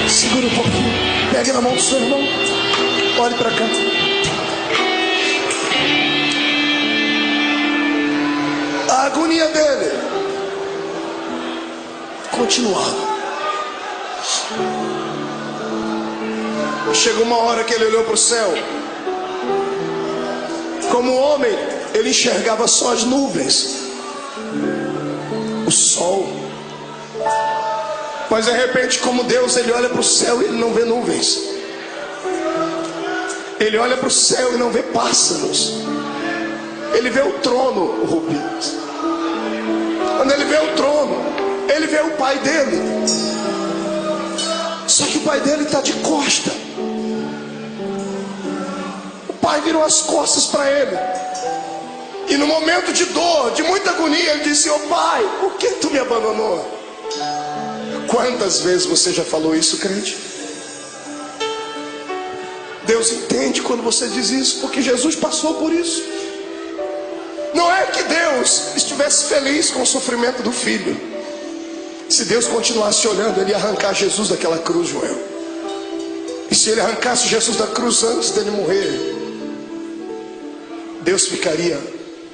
A: Segura um pouquinho, pegue na mão do seu irmão, olhe para cá. A agonia dele continuava. Chegou uma hora que ele olhou para o céu. Como homem, ele enxergava só as nuvens, o sol. Mas de repente, como Deus, ele olha para o céu e ele não vê nuvens. Ele olha para o céu e não vê pássaros. Ele vê o trono, Rubens. Quando ele vê o trono, ele vê o pai dele. Só que o pai dele está de costa. O pai virou as costas para ele. E no momento de dor, de muita agonia, ele disse: "Ô pai, por que tu me abandonou?" Quantas vezes você já falou isso, crente? Deus entende quando você diz isso, porque Jesus passou por isso. Não é que Deus estivesse feliz com o sofrimento do filho. Se Deus continuasse olhando, ele ia arrancar Jesus daquela cruz, Joel. E se ele arrancasse Jesus da cruz antes dele morrer, Deus ficaria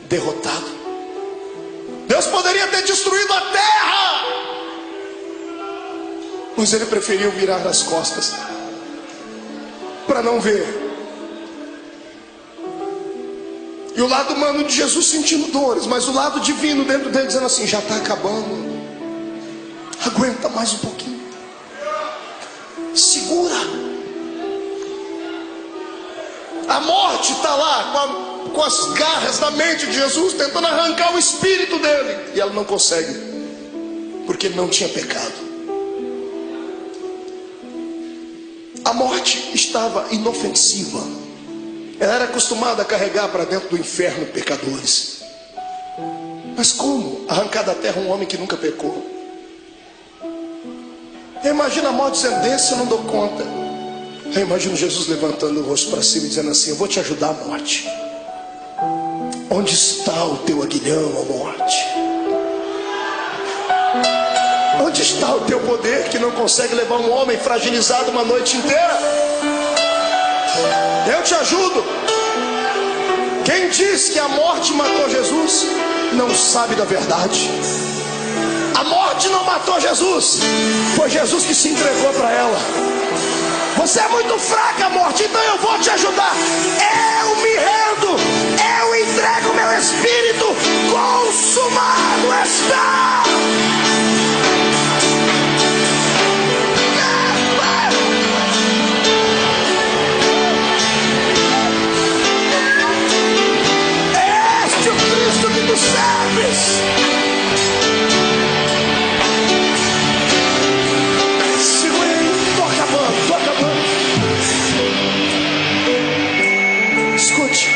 A: derrotado. Deus poderia ter destruído a terra, mas ele preferiu virar as costas para não ver. E o lado humano de Jesus sentindo dores, mas o lado divino dentro dele dizendo assim: já está acabando, aguenta mais um pouquinho, segura. A morte está lá com as garras da mente de Jesus, tentando arrancar o espírito dele, e ela não consegue, porque ele não tinha pecado. A morte estava inofensiva. Ela era acostumada a carregar para dentro do inferno pecadores. Mas como arrancar da terra um homem que nunca pecou? Eu imagino a morte dizendo: desse eu não dou conta. Eu imagino Jesus levantando o rosto para cima e dizendo assim: eu vou te ajudar, morte. Onde está o teu aguilhão, ó morte? Onde está o teu poder que não consegue levar um homem fragilizado uma noite inteira? Eu te ajudo. Quem diz que a morte matou Jesus não sabe da verdade. A morte não matou Jesus, foi Jesus que se entregou para ela. Você é muito fraca, morte, então eu vou te ajudar. Eu me rendo, eu entrego meu espírito, consumado está. Este é o Cristo que tu serves. Escute.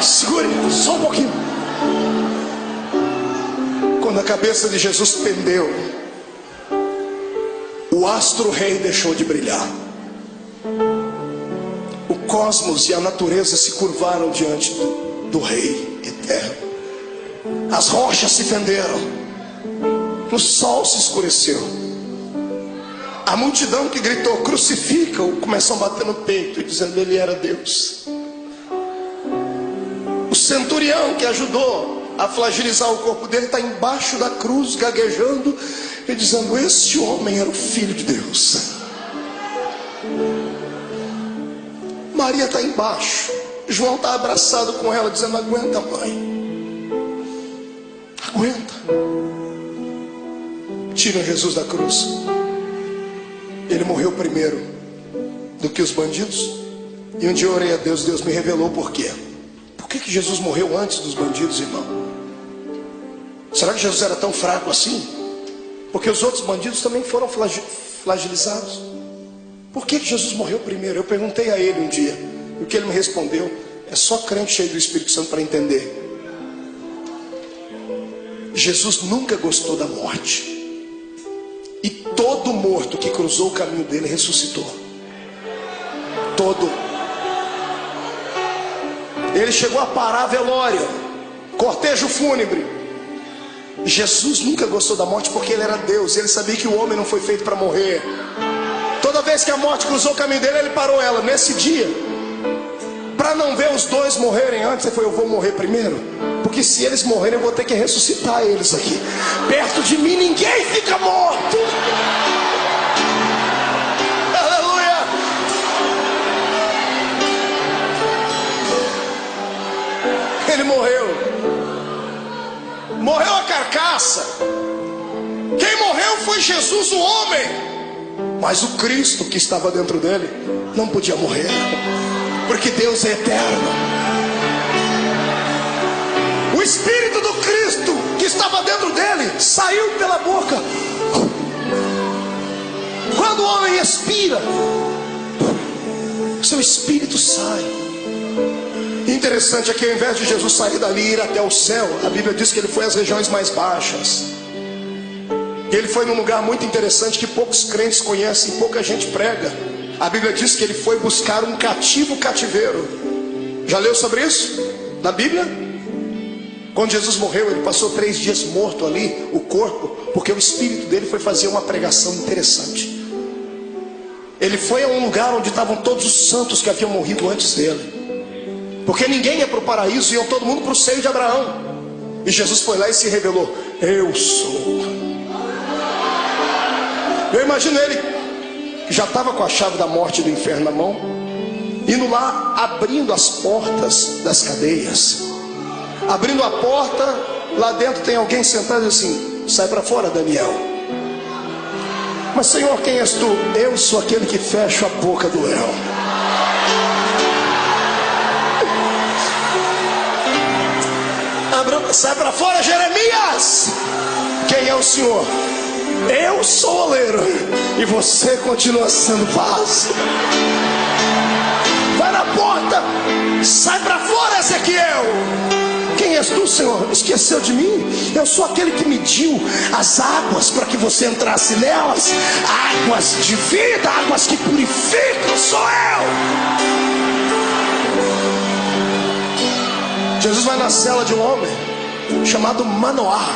A: Segure só um pouquinho. Quando a cabeça de Jesus pendeu, o astro-rei deixou de brilhar. O cosmos e a natureza se curvaram diante do Rei eterno. As rochas se fenderam. O sol se escureceu. A multidão que gritou crucifica-o começou a bater no peito e dizendo ele era Deus. O centurião que ajudou a fragilizar o corpo dele está embaixo da cruz gaguejando e dizendo esse homem era o Filho de Deus. Maria está embaixo, João está abraçado com ela dizendo aguenta, mãe, aguenta. Tiram Jesus da cruz. Ele morreu primeiro do que os bandidos. E um dia eu orei a Deus, Deus me revelou por quê. Porque que Jesus morreu antes dos bandidos, irmão? Será que Jesus era tão fraco assim? Porque os outros bandidos também foram flagelizados. Por que Jesus morreu primeiro? Eu perguntei a ele um dia, e o que ele me respondeu: é só crente cheio do Espírito Santo para entender. Jesus nunca gostou da morte. E todo morto que cruzou o caminho dele ressuscitou. Todo. Ele chegou a parar velório, cortejo fúnebre. Jesus nunca gostou da morte porque ele era Deus. Ele sabia que o homem não foi feito para morrer. Toda vez que a morte cruzou o caminho dele, ele parou ela. Nesse dia, para não ver os dois morrerem antes, ele falou: eu vou morrer primeiro, porque se eles morrerem eu vou ter que ressuscitar eles aqui. Perto de mim ninguém fica morto. Aleluia. Ele morreu. Morreu a carcaça. Quem morreu foi Jesus, o homem. Mas o Cristo que estava dentro dele não podia morrer, porque Deus é eterno. O Espírito do Cristo que estava dentro dele saiu pela boca. Quando o homem expira, seu espírito sai. Interessante é que ao invés de Jesus sair dali e ir até o céu, a Bíblia diz que ele foi às regiões mais baixas. Ele foi num lugar muito interessante que poucos crentes conhecem, pouca gente prega. A Bíblia diz que ele foi buscar um cativeiro. Já leu sobre isso na Bíblia? Quando Jesus morreu, ele passou 3 dias morto ali, o corpo, porque o espírito dele foi fazer uma pregação interessante. Ele foi a um lugar onde estavam todos os santos que haviam morrido antes dele, porque ninguém ia para o paraíso, iam todo mundo para o seio de Abraão. E Jesus foi lá e se revelou: eu sou. Eu imagino ele, que já estava com a chave da morte e do inferno na mão, indo lá, abrindo as portas das cadeias. Abrindo a porta, lá dentro tem alguém sentado assim: sai para fora, Daniel. Mas Senhor, quem és tu? Eu sou aquele que fecha a boca do leão. Sai para fora, Jeremias. Quem é o Senhor? Eu sou o oleiro e você continua sendo vaso. Vai na porta. Sai para fora, Ezequiel. Quem és tu, Senhor? Esqueceu de mim? Eu sou aquele que mediu as águas para que você entrasse nelas. Águas de vida, águas que purificam, sou eu. Jesus vai na cela de um homem chamado Manoá.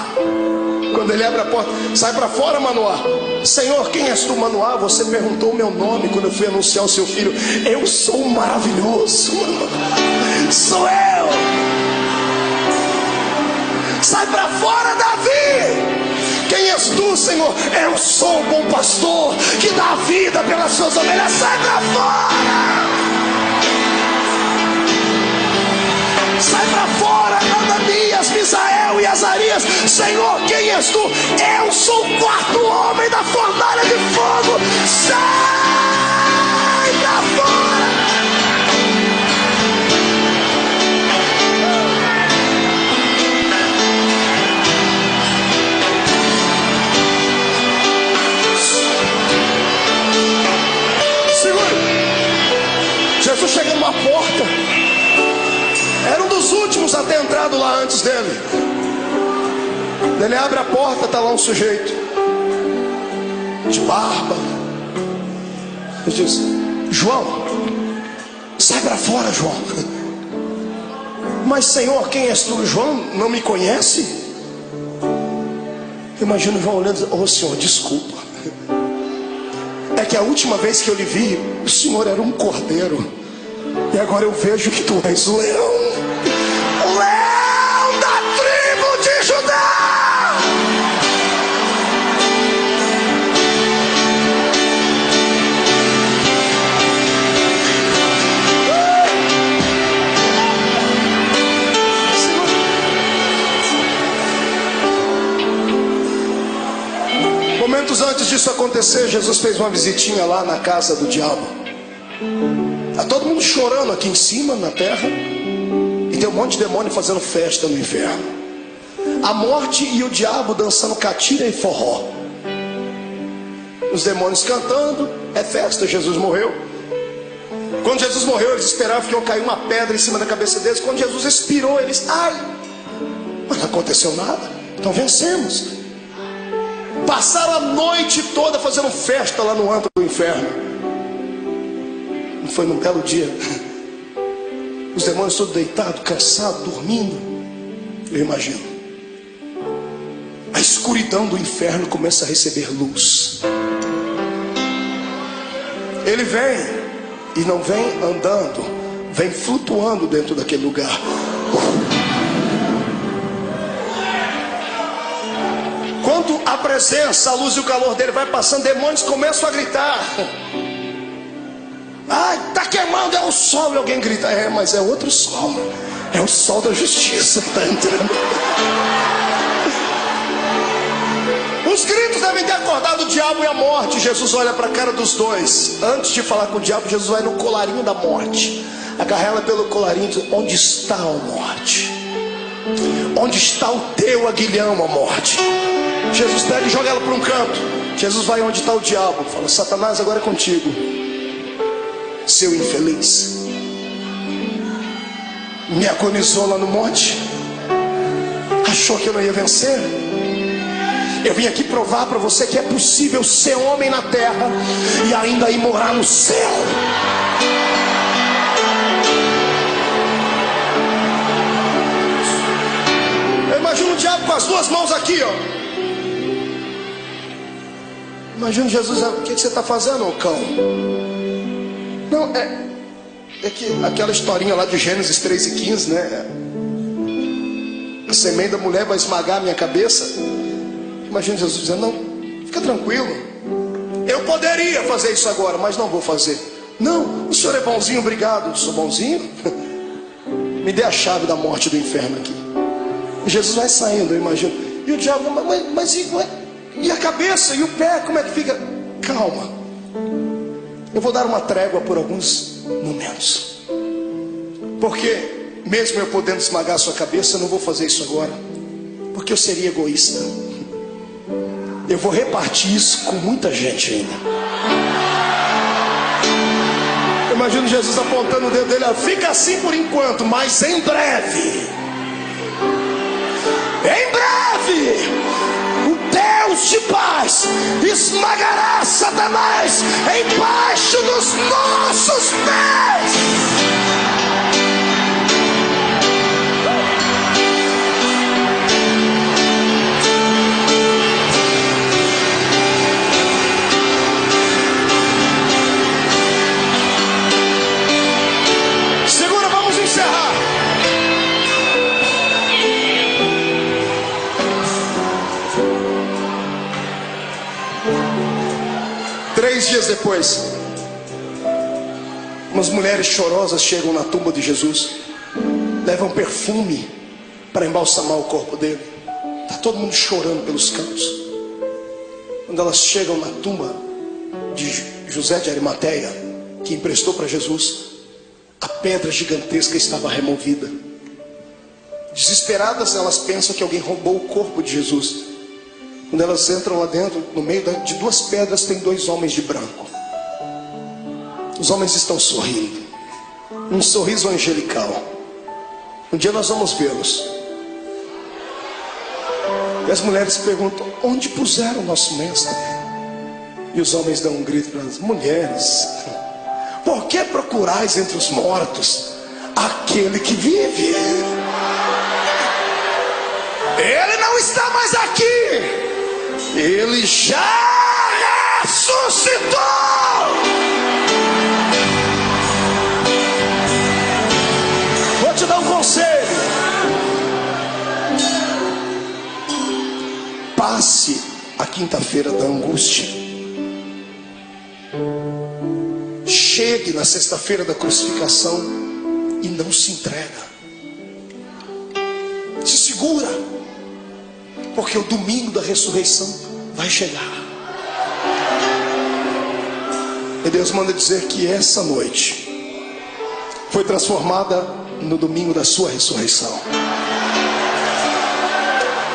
A: Quando ele abre a porta: sai para fora, Manoá. Senhor, quem és tu, Manoá? Você perguntou o meu nome quando eu fui anunciar o seu filho. Eu sou o maravilhoso, sou eu. Sai para fora, Davi. Quem és tu, Senhor? Eu sou o bom pastor que dá a vida pelas suas ovelhas. Sai para fora. Sai para fora, Ananias, Misael e Azarias. Senhor, quem és tu? Eu sou o 4º homem da fornalha de fogo. Sai para fora. Segure. Jesus chega numa porta. Era um dos últimos a ter entrado lá antes dele. Ele abre a porta, está lá um sujeito de barba. Ele diz: João, sai para fora, João. Mas Senhor, quem és tu? João não me conhece? Imagina o João olhando e dizendo: oh Senhor, desculpa. É que a última vez que eu lhe vi, o Senhor era um cordeiro. E agora eu vejo que tu és o leão. O leão da tribo de Judá. Momentos antes disso acontecer, Jesus fez uma visitinha lá na casa do diabo. Está todo mundo chorando aqui em cima, na terra. E tem tem um monte de demônio fazendo festa no inferno. A morte e o diabo dançando catira e forró. Os demônios cantando, é festa, Jesus morreu. Quando Jesus morreu, eles esperavam que ia cair uma pedra em cima da cabeça deles. Quando Jesus expirou, eles, ai, mas não aconteceu nada, então vencemos. Passaram a noite toda fazendo festa lá no antro do inferno. Não foi num belo dia, os demônios todos deitados, cansados, dormindo. Eu imagino, a escuridão do inferno começa a receber luz. Ele vem, e não vem andando, vem flutuando dentro daquele lugar. Quando a presença, a luz e o calor dele vai passando, demônios começam a gritar. Ai, tá queimando, é o sol. E alguém grita, é, mas é outro sol. É o sol da justiça que está entrando. Os gritos devem ter acordado o diabo e a morte. Jesus olha para a cara dos dois. Antes de falar com o diabo, Jesus vai no colarinho da morte, agarra ela pelo colarinho e diz, onde está a morte? Onde está o teu aguilhão, a morte? Jesus pega e joga ela para um canto. Jesus vai onde está o diabo, fala, Satanás, agora é contigo, seu infeliz. Me agonizou lá no monte, achou que eu não ia vencer. Eu vim aqui provar para você que é possível ser homem na terra e ainda ir morar no céu. Eu imagino o diabo com as duas mãos aqui, ó. Imagina Jesus, o que você está fazendo, ô cão? Não, é que aquela historinha lá de Gênesis 3:15, né? A semente da mulher vai esmagar a minha cabeça. Imagina Jesus dizendo, não, fica tranquilo. Eu poderia fazer isso agora, mas não vou fazer. Não, o senhor é bonzinho, obrigado. Eu sou bonzinho? Me dê a chave da morte do inferno aqui. E Jesus vai saindo, eu imagino. E o diabo, mas e a cabeça e o pé, como é que fica? Calma, eu vou dar uma trégua por alguns momentos. Porque mesmo eu podendo esmagar a sua cabeça, eu não vou fazer isso agora, porque eu seria egoísta. Eu vou repartir isso com muita gente ainda. Eu imagino Jesus apontando o dedo dele, fica assim por enquanto, mas em breve, o Deus de paz esmagará Satanás embaixo dos nossos pés. Segura, vamos encerrar. Três dias depois, umas mulheres chorosas chegam na tumba de Jesus, levam perfume para embalsamar o corpo dele. Está todo mundo chorando pelos cantos. Quando elas chegam na tumba de José de Arimateia, que emprestou para Jesus, a pedra gigantesca estava removida. Desesperadas, elas pensam que alguém roubou o corpo de Jesus. Quando elas entram lá dentro, no meio de duas pedras tem dois homens de branco. Os homens estão sorrindo, um sorriso angelical. Um dia nós vamos vê-los. E as mulheres perguntam, onde puseram o nosso mestre? E os homens dão um grito para elas, mulheres, por que procurais entre os mortos aquele que vive? Ele não está mais aqui, ele já ressuscitou. Vou te dar um conselho. Passe a quinta-feira da angústia. Chegue na sexta-feira da crucificação e não se entrega. Se segura, porque o domingo da ressurreição vai chegar. E Deus manda dizer que essa noite foi transformada no domingo da sua ressurreição.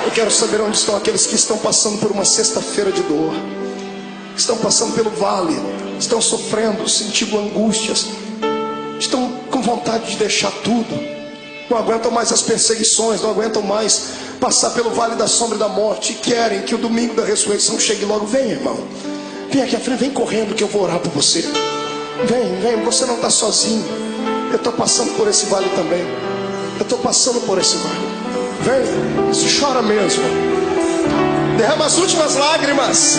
A: Eu quero saber onde estão aqueles que estão passando por uma sexta-feira de dor, estão passando pelo vale, estão sofrendo, sentindo angústias, estão com vontade de deixar tudo, não aguentam mais as perseguições, não aguentam mais passar pelo vale da sombra e da morte, e querem que o domingo da ressurreição chegue logo. Vem, irmão, vem aqui à frente, vem correndo que eu vou orar por você. Vem, você não está sozinho. Eu estou passando por esse vale também. Eu estou passando por esse vale. Vem, se chora mesmo, derrama as últimas lágrimas.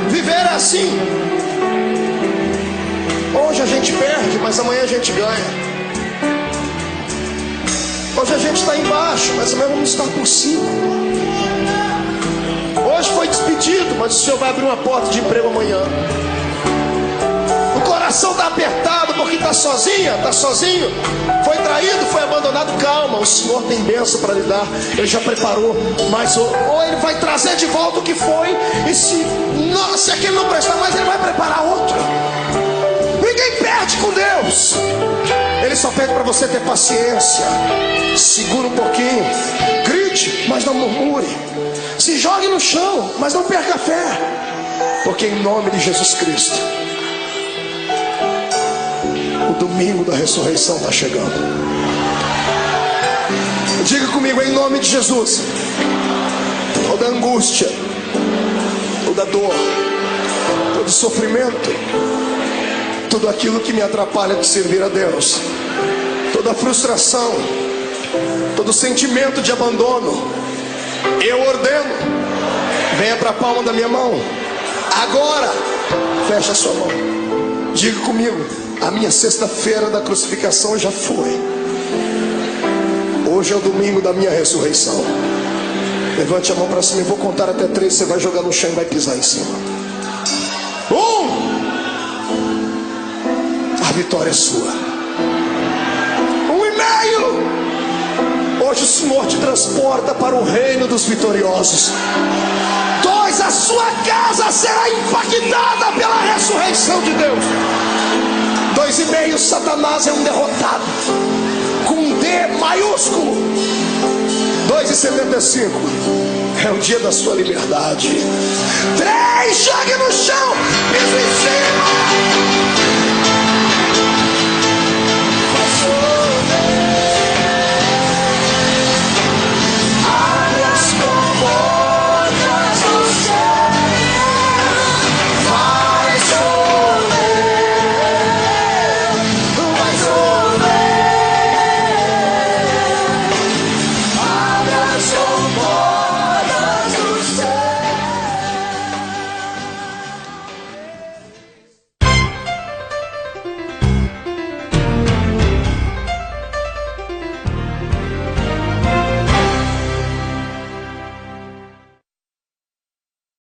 A: Viver é assim. Hoje a gente perde, mas amanhã a gente ganha. Hoje a gente está embaixo, mas amanhã vamos estar por cima. Hoje foi despedido, mas o Senhor vai abrir uma porta de emprego amanhã. O coração está apertado porque está sozinha, está sozinho, foi traído, foi abandonado. Calma, o Senhor tem bênção para lhe dar. Ele já preparou, mas ou Ele vai trazer de volta o que foi, e se aquele não prestar mais, Ele vai preparar outro. Ninguém perde com Deus. Ele só pede para você ter paciência. Segura um pouquinho, grite, mas não murmure. Se jogue no chão, mas não perca a fé, porque em nome de Jesus Cristo, o domingo da ressurreição está chegando. Diga comigo, em nome de Jesus. Toda angústia, toda dor, todo sofrimento, tudo aquilo que me atrapalha de servir a Deus, toda frustração, todo sentimento de abandono, eu ordeno, venha para a palma da minha mão. Agora, feche a sua mão. Diga comigo, a minha sexta-feira da crucificação já foi. Hoje é o domingo da minha ressurreição. Levante a mão para cima, eu vou contar até 3. Você vai jogar no chão e vai pisar em cima. 1. A vitória é sua. 1,5. Hoje o Senhor te transporta para o reino dos vitoriosos. 2. A sua casa será impactada pela ressurreição de Deus. 2,5. Satanás é um derrotado, com um D maiúsculo. 2,75. É o dia da sua liberdade. 3. Jogue no chão, piso em cima.